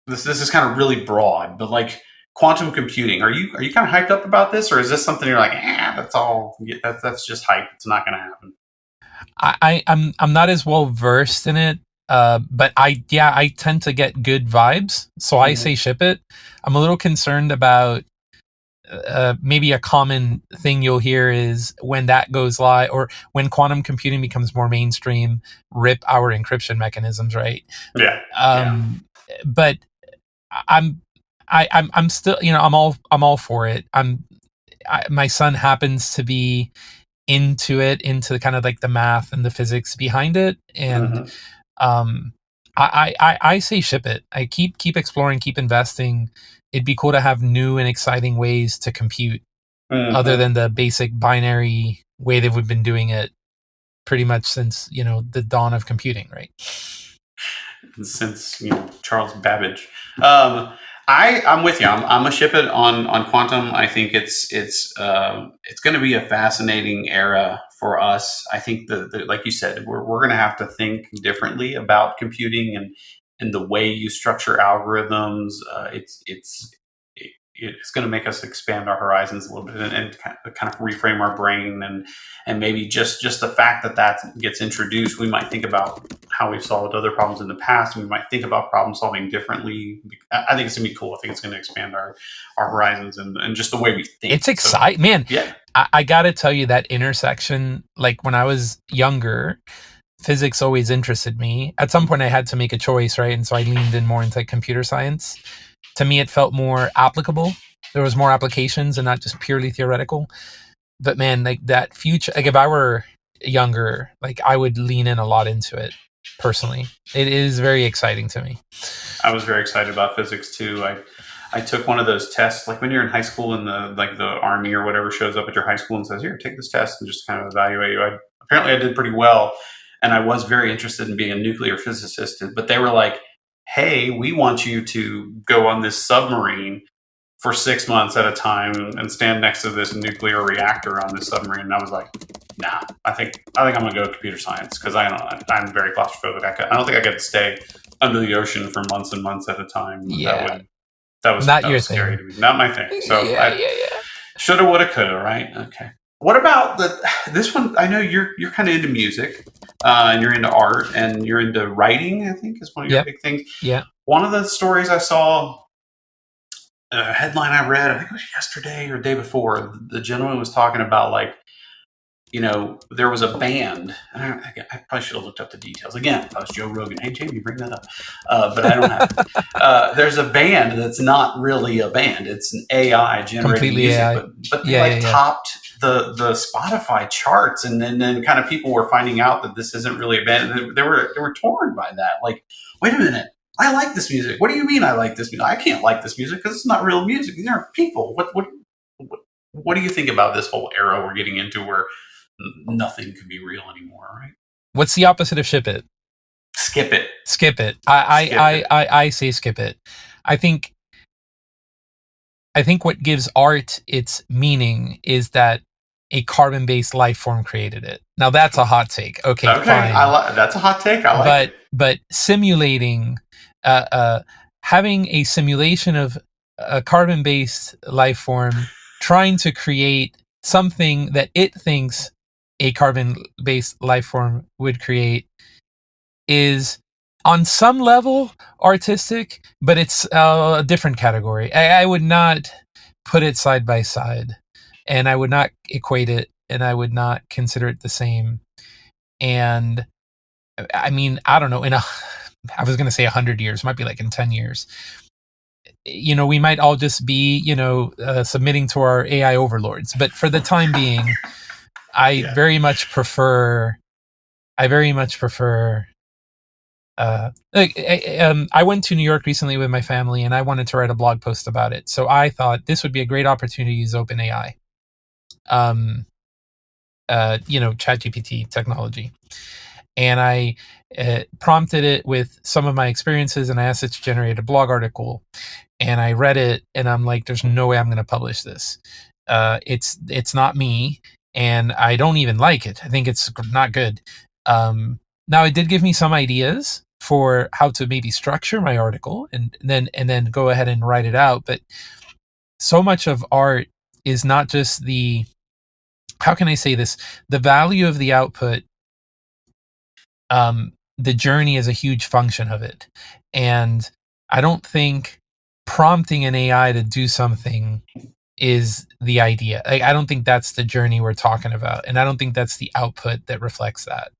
This is kind of really broad, but like quantum computing. Are you kind of hyped up about this, or is this something you're like, that's just hype. It's not going to happen. I'm not as well versed in it, but I tend to get good vibes, so I say ship it. I'm a little concerned about maybe a common thing you'll hear is when that goes live or when quantum computing becomes more mainstream, rip our encryption mechanisms, right? Yeah. But I'm still, I'm all for it. My son happens to be into kind of like the math and the physics behind it, and I say ship it. I keep exploring, keep investing. It'd be cool to have new and exciting ways to compute other than the basic binary way that we've been doing it pretty much since the dawn of computing, right? Since Charles Babbage. I'm with you. I'm a ship it on quantum. I think it's going to be a fascinating era for us. I think like you said, we're going to have to think differently about computing and the way you structure algorithms. It's going to make us expand our horizons a little bit and kind of reframe our brain and maybe just the fact that gets introduced, we might think about how we've solved other problems in the past, and we might think about problem solving differently. I think it's going to be cool. I think it's going to expand our horizons and just the way we think. It's exciting, man. Yeah. I got to tell you that intersection, like when I was younger, physics always interested me. At some point I had to make a choice, right? And so I leaned in more into computer science. To me, it felt more applicable. There was more applications and not just purely theoretical. But man, like that future, like if I were younger, like I would lean in a lot into it personally. It is very exciting to me. I was very excited about physics too. I took one of those tests, like when you're in high school and the Army or whatever shows up at your high school and says, "Here, take this test," and just kind of evaluate you. Apparently I did pretty well, and I was very interested in being a nuclear physicist. But they were like, "Hey, we want you to go on this submarine for 6 months at a time and stand next to this nuclear reactor on this submarine." And I was like, "Nah, I think I'm gonna go computer science because I'm very claustrophobic. I don't think I could stay under the ocean for months and months at a time. Yeah. That was Not your scary thing. to me. Not my thing. So yeah. Shoulda, woulda, coulda. Right? Okay. What about this one? I know you're kind of into music, and you're into art, and you're into writing. I think is one of your big things. Yeah. One of the stories I saw, a headline I read, I think it was yesterday or the day before. The gentleman was talking about like, there was a band. I probably should have looked up the details. Again, if I was Joe Rogan, hey, Jamie, bring that up. But I don't have it. There's a band that's not really a band. It's an AI generated Completely music. AI. But they topped the Spotify charts. And then kind of people were finding out that this isn't really a band. And they were torn by that. Like, wait a minute. I like this music. What do you mean I like this music? I can't like this music because it's not real music. These aren't people. What do you think about this whole era we're getting into where nothing can be real anymore, right? What's the opposite of ship it? Skip it. Skip it. I say skip it. I think what gives art its meaning is that a carbon-based life form created it. Now that's a hot take. Okay, fine. That's a hot take. I like it. But simulating, having a simulation of a carbon-based life form trying to create something that it thinks a carbon-based life form would create is on some level artistic, but it's a different category. I would not put it side by side, and I would not equate it, and I would not consider it the same. And I mean, I don't know, I was going to say 100 years, might be like in 10 years. We might all just be, submitting to our AI overlords. But for the time being, I very much prefer. I went to New York recently with my family, and I wanted to write a blog post about it. So I thought this would be a great opportunity to use OpenAI, ChatGPT technology. And I prompted it with some of my experiences, and I asked it to generate a blog article. And I read it, and I'm like, "There's no way I'm going to publish this. It's not me, and I don't even like it. I think it's not good." Now, it did give me some ideas for how to maybe structure my article, and then go ahead and write it out. But so much of art is not just how can I say this? The value of the output. The journey is a huge function of it, and I don't think prompting an AI to do something is the idea. I don't think that's the journey we're talking about, and I don't think that's the output that reflects that.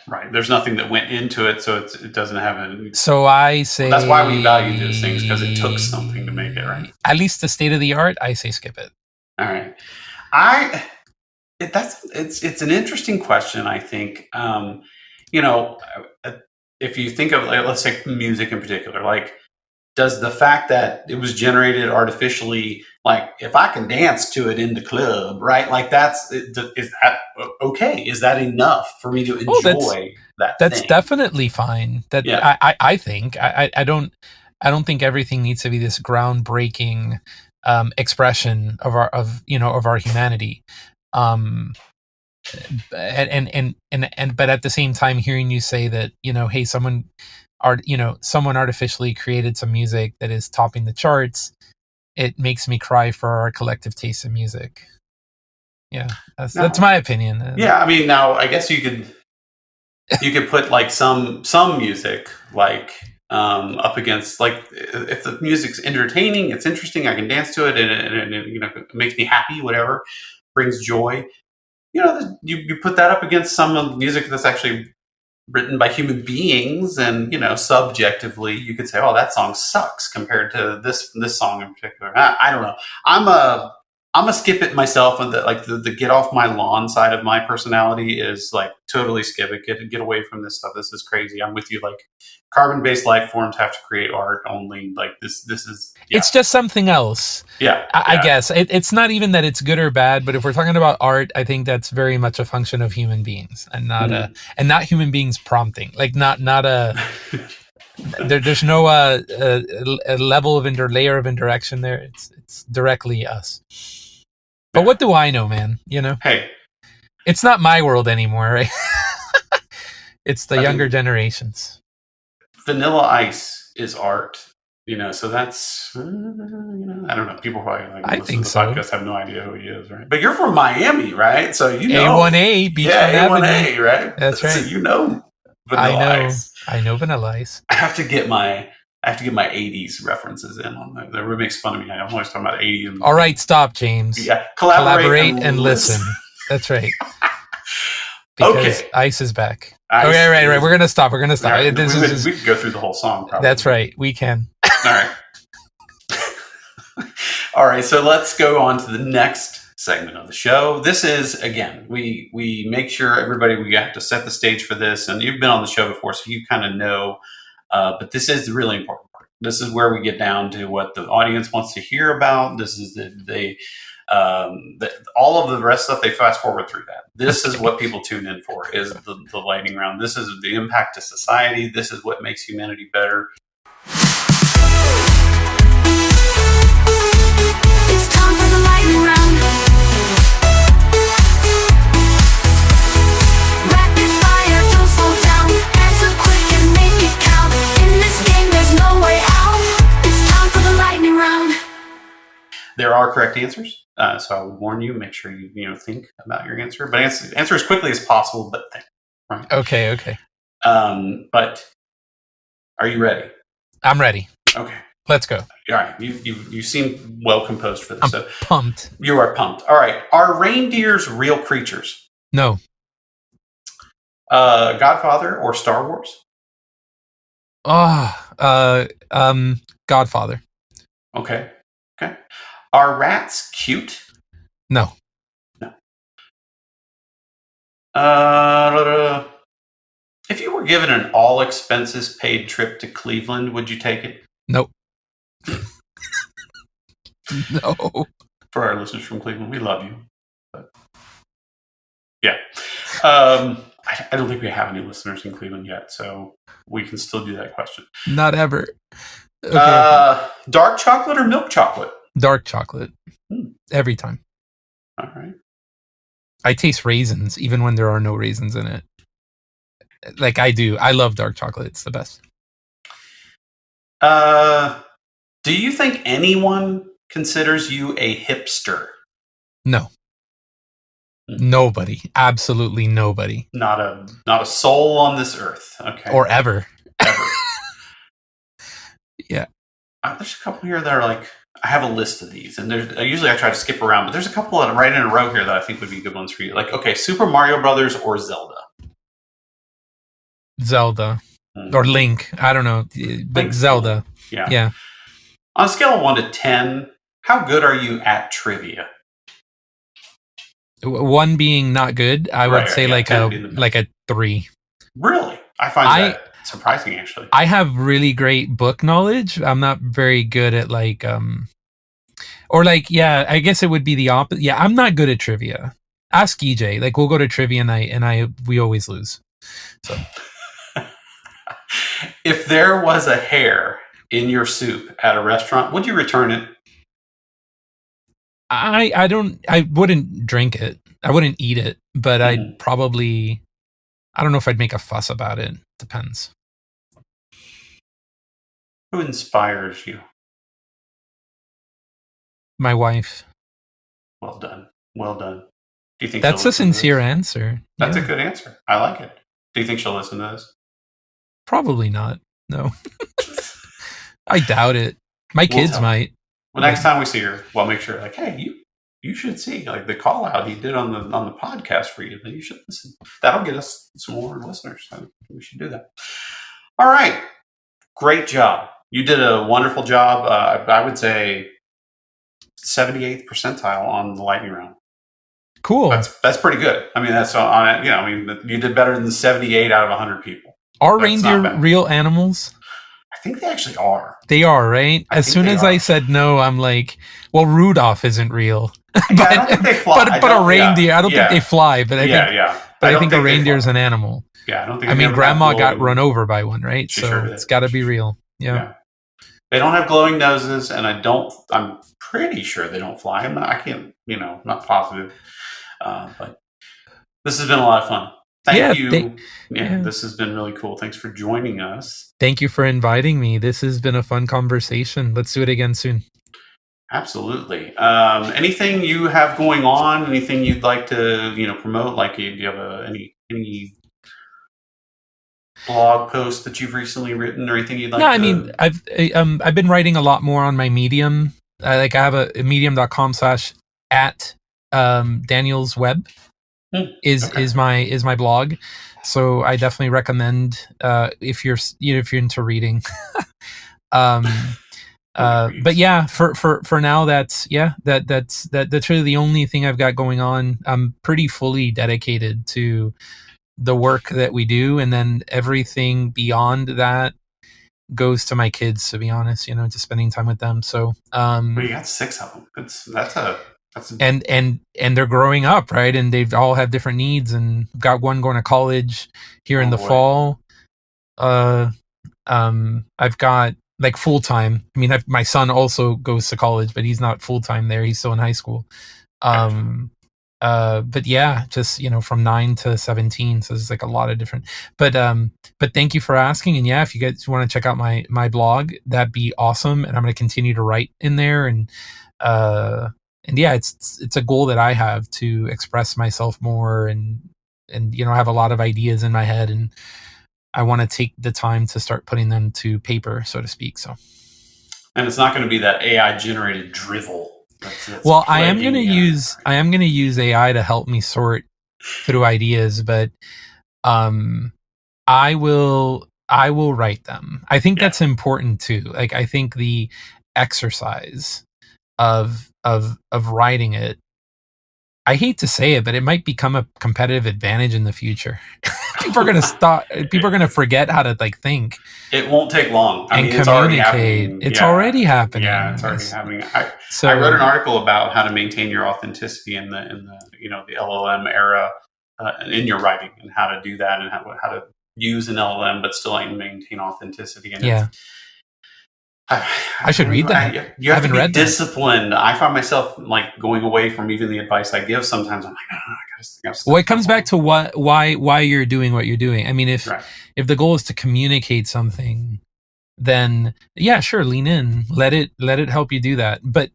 Right. There's nothing that went into it, so it doesn't have any. So I say that's why we value those things, because it took something to make it, right? At least the state of the art, I say skip it. All right. It's an interesting question. I think if you think of, let's say, music in particular, like, does the fact that it was generated artificially, like, if I can dance to it in the club, right? Like, is that okay? Is that enough for me to enjoy that? That's definitely fine. I think I don't think everything needs to be this groundbreaking expression of our humanity. But at the same time, hearing you say that, hey, someone artificially created some music that is topping the charts, it makes me cry for our collective taste in music. Yeah, that's my opinion. Yeah, I mean, now I guess you could put like some music like up against, like, if the music's entertaining, it's interesting, I can dance to it, and it makes me happy, whatever, brings joy. You put that up against some of the music that's actually written by human beings, and subjectively you could say, oh, that song sucks compared to this song in particular. I don't know. I'm a skip it myself, and the get off my lawn side of my personality is like totally skip it, get away from this stuff. This is crazy. I'm with you. Like, carbon-based life forms have to create art only. Like this is It's just something else. I guess it's not even that it's good or bad, but if we're talking about art, I think that's very much a function of human beings, and not human beings prompting. Like not a there's no a level of layer of interaction there. It's directly us. But what do I know, man? Hey, it's not my world anymore, right? It's the younger generations. Vanilla Ice is art, so that's, I don't know. People probably listen to the podcast have no idea who he is, right? But you're from Miami, right? So A1A, Beachfront A1A, right? That's right. So Vanilla Ice. I know Vanilla Ice. I have to get my 80s references in on that. Everybody makes fun of me. I'm always talking about 80s. All right, stop, James. Yeah, collaborate and listen. That's right. Because Ice is back. Okay, right. We're gonna stop. Right. We could go through the whole song. Probably. That's right. We can. All right. All right. So let's go on to the next segment of the show. This is, again, we make sure everybody, we have to set the stage for this, and you've been on the show before, so you kind of know. But this is the really important part. This is where we get down to what the audience wants to hear about. This is all of the rest stuff, they fast forward through that. This is what people tune in for, is the lightning round. This is the impact to society. This is what makes humanity better. It's time for the lightning round. Rapid fire, don't slow down. Answer quick and make it count. In this game, there's no way out. It's time for the lightning round. There are correct answers. So I would warn you, make sure you think about your answer. But answer as quickly as possible, but think. Right? Okay. But are you ready? I'm ready. Okay. Let's go. All right. You seem well composed for this. I'm pumped. You are pumped. All right. Are reindeers real creatures? No. Godfather or Star Wars? Godfather. Okay. Are rats cute? No. If you were given an all expenses paid trip to Cleveland, would you take it? Nope. No. For our listeners from Cleveland, we love you. But, yeah. I don't think we have any listeners in Cleveland yet, so we can still do that question. Not ever. Okay. Dark chocolate or milk chocolate? Dark chocolate. Every time. All right. I taste raisins even when there are no raisins in it. Like I do. I love dark chocolate. It's the best. Do you think anyone considers you a hipster? No. Nobody. Absolutely nobody. Not a soul on this earth. Okay. Or ever. Yeah. There's a couple here that are like, I have a list of these, and usually I try to skip around, but there's a couple that are right in a row here that I think would be good ones for you. Like, okay, Super Mario Brothers or Zelda? Zelda. Or Link. I don't know. But Zelda. Cool. Yeah. On a scale of 1 to 10, how good are you at trivia? 1 being not good, I would say like a 3. Really? I find that surprising, actually. I have really great book knowledge. I'm not very good at I guess it would be the opposite. Yeah, I'm not good at trivia. Ask EJ. Like, we'll go to trivia night and we always lose. So if there was a hair in your soup at a restaurant, would you return it? I wouldn't drink it. I wouldn't eat it, but I'd probably, I don't know if I'd make a fuss about it. Depends. Who inspires you? My wife. Well done. Do you think that's a sincere answer? That's a good answer. I like it. Do you think she'll listen to this? Probably not. No. I doubt it. My kids might. Well, next time we see her, we'll make sure, like, hey, you should see, like, the call out he did on the podcast for you. You should listen. That'll get us some more listeners. we should do that. All right. Great job. You did a wonderful job. I would say 78th percentile on the lightning round. Cool. That's pretty good. I mean, that's on, you know, I mean, you did better than 78 out of 100 people. Are reindeer real animals? I think they actually are. They are, right? As soon as I said no, I'm like, well, Rudolph isn't real. But I don't think they fly. But a reindeer, I don't think they fly, but I think a reindeer is an animal. Yeah, I don't think. I mean, Grandma got run over by one, right? So sure it's got to be real. Yeah. They don't have glowing noses, and I'm pretty sure they don't fly. I can't, you know, not positive. But this has been a lot of fun. Thank you. This has been really cool. Thanks for joining us. Thank you for inviting me. This has been a fun conversation. Let's do it again soon. Absolutely. Anything you have going on? Anything you'd like to, you know, promote? Like, do you have any blog posts that you've recently written, or anything you'd like? No, I mean, I've been writing a lot more on my Medium. I have a medium.com/@ Daniel's Web is my blog. So I definitely recommend if you're into reading. But yeah, for now, that's really the only thing I've got going on. I'm pretty fully dedicated to the work that we do, and then everything beyond that goes to my kids, to be honest, you know, just spending time with them. So well, you got 6 of them. That's and they're growing up, right? And they've all have different needs, and got one going to college here in the fall. I've got like full time. I mean, my son also goes to college, but he's not full time there. He's still in high school. But yeah, just, you know, from 9 to 17. So there's like a lot of different, but thank you for asking. And yeah, if you guys want to check out my blog, that'd be awesome. And I'm going to continue to write in there. And yeah, it's a goal that I have to express myself more and, you know, I have a lot of ideas in my head, and I want to take the time to start putting them to paper, so to speak. So, and it's not going to be that AI generated drivel. Well, I am going to use AI to help me sort through ideas, but I will write them. I think that's important too. Like, I think the exercise of writing it, I hate to say it, but it might become a competitive advantage in the future. People are going to stop. People are going to forget how to like think. It won't take long. I mean, communicate. It's already happening. Yeah, it's already happening. I wrote an article about how to maintain your authenticity in the you know, the LLM era in your writing, and how to do that, and how to use an LLM but still maintain authenticity. And I should read that. You have to be disciplined. I find myself like going away from even the advice I give. Sometimes I'm like, I gotta well, it comes back to why you're doing what you're doing. I mean, if the goal is to communicate something, then yeah, sure, lean in. Let it help you do that. But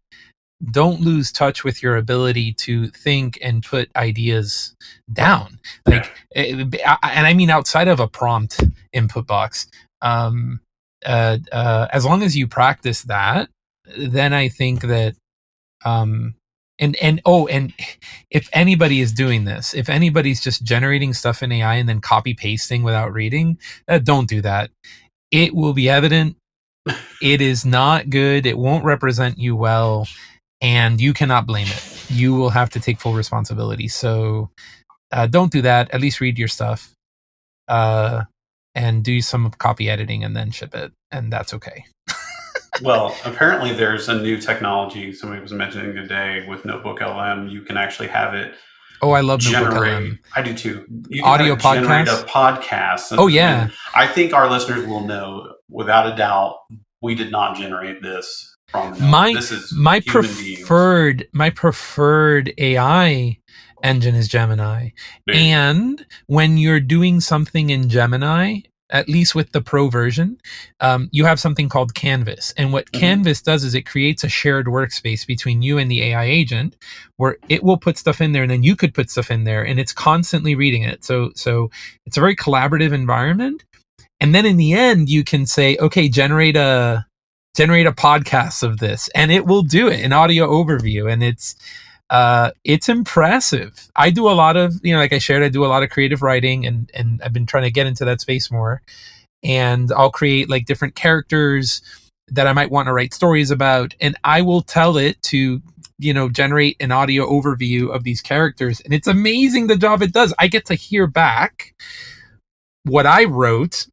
don't lose touch with your ability to think and put ideas down. Like, and I mean outside of a prompt input box. As long as you practice that, then I think that and if anybody is doing this, if anybody's just generating stuff in AI and then copy pasting without reading, don't do that. It will be evident. It is not good. It won't represent you well, and you cannot blame it. You will have to take full responsibility. So don't do that. At least read your stuff. And do some copy editing and then ship it, and that's okay. Well, apparently there's a new technology somebody was mentioning today with Notebook LM. You can actually have it. Oh, I love Notebook LM. I do too. You can audio podcast. Generate a podcast. Oh yeah. I think our listeners will know without a doubt we did not generate this from this is my preferred AI engine is Gemini. And when you're doing something in Gemini, at least with the pro version, you have something called Canvas. And what Canvas does is it creates a shared workspace between you and the AI agent, where it will put stuff in there, and then you could put stuff in there, and it's constantly reading it. So it's a very collaborative environment. And then in the end, you can say, okay, generate a podcast of this, and it will do it, an audio overview. And it's it's impressive. I do a lot of, like I shared, I do a lot of creative writing, and I've been trying to get into that space more. And I'll create like different characters that I might want to write stories about, and I will tell it to, generate an audio overview of these characters. And it's amazing the job it does. I get to hear back what I wrote,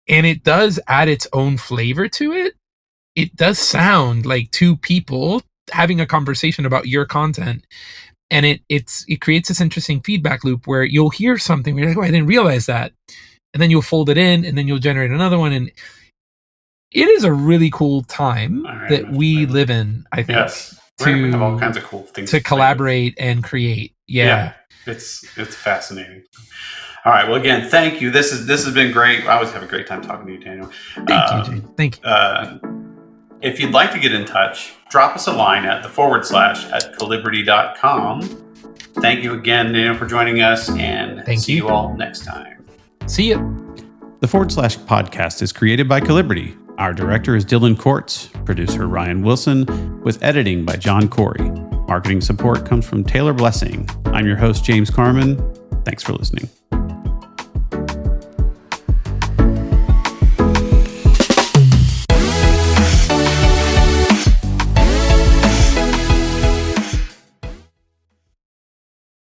and it does add its own flavor to it. It does sound like two people having a conversation about your content. And it creates this interesting feedback loop where you'll hear something where you're like, oh, I didn't realize that. And then you'll fold it in, and then you'll generate another one. And it is a really cool time that we live in, I think. Yes. We have all kinds of cool things to collaborate and create. Yeah. It's fascinating. All right. Well, again, thank you. This has been great. I always have a great time talking to you, Daniel. Thank you, Jane. Thank you. If you'd like to get in touch, drop us a line at /@calibrity.com. Thank you again, Daniel, for joining us, and see you all next time. See ya. The / podcast is created by Calibrity. Our director is Dylan Kortz, producer Ryan Wilson, with editing by John Corey. Marketing support comes from Taylor Blessing. I'm your host, James Carman. Thanks for listening.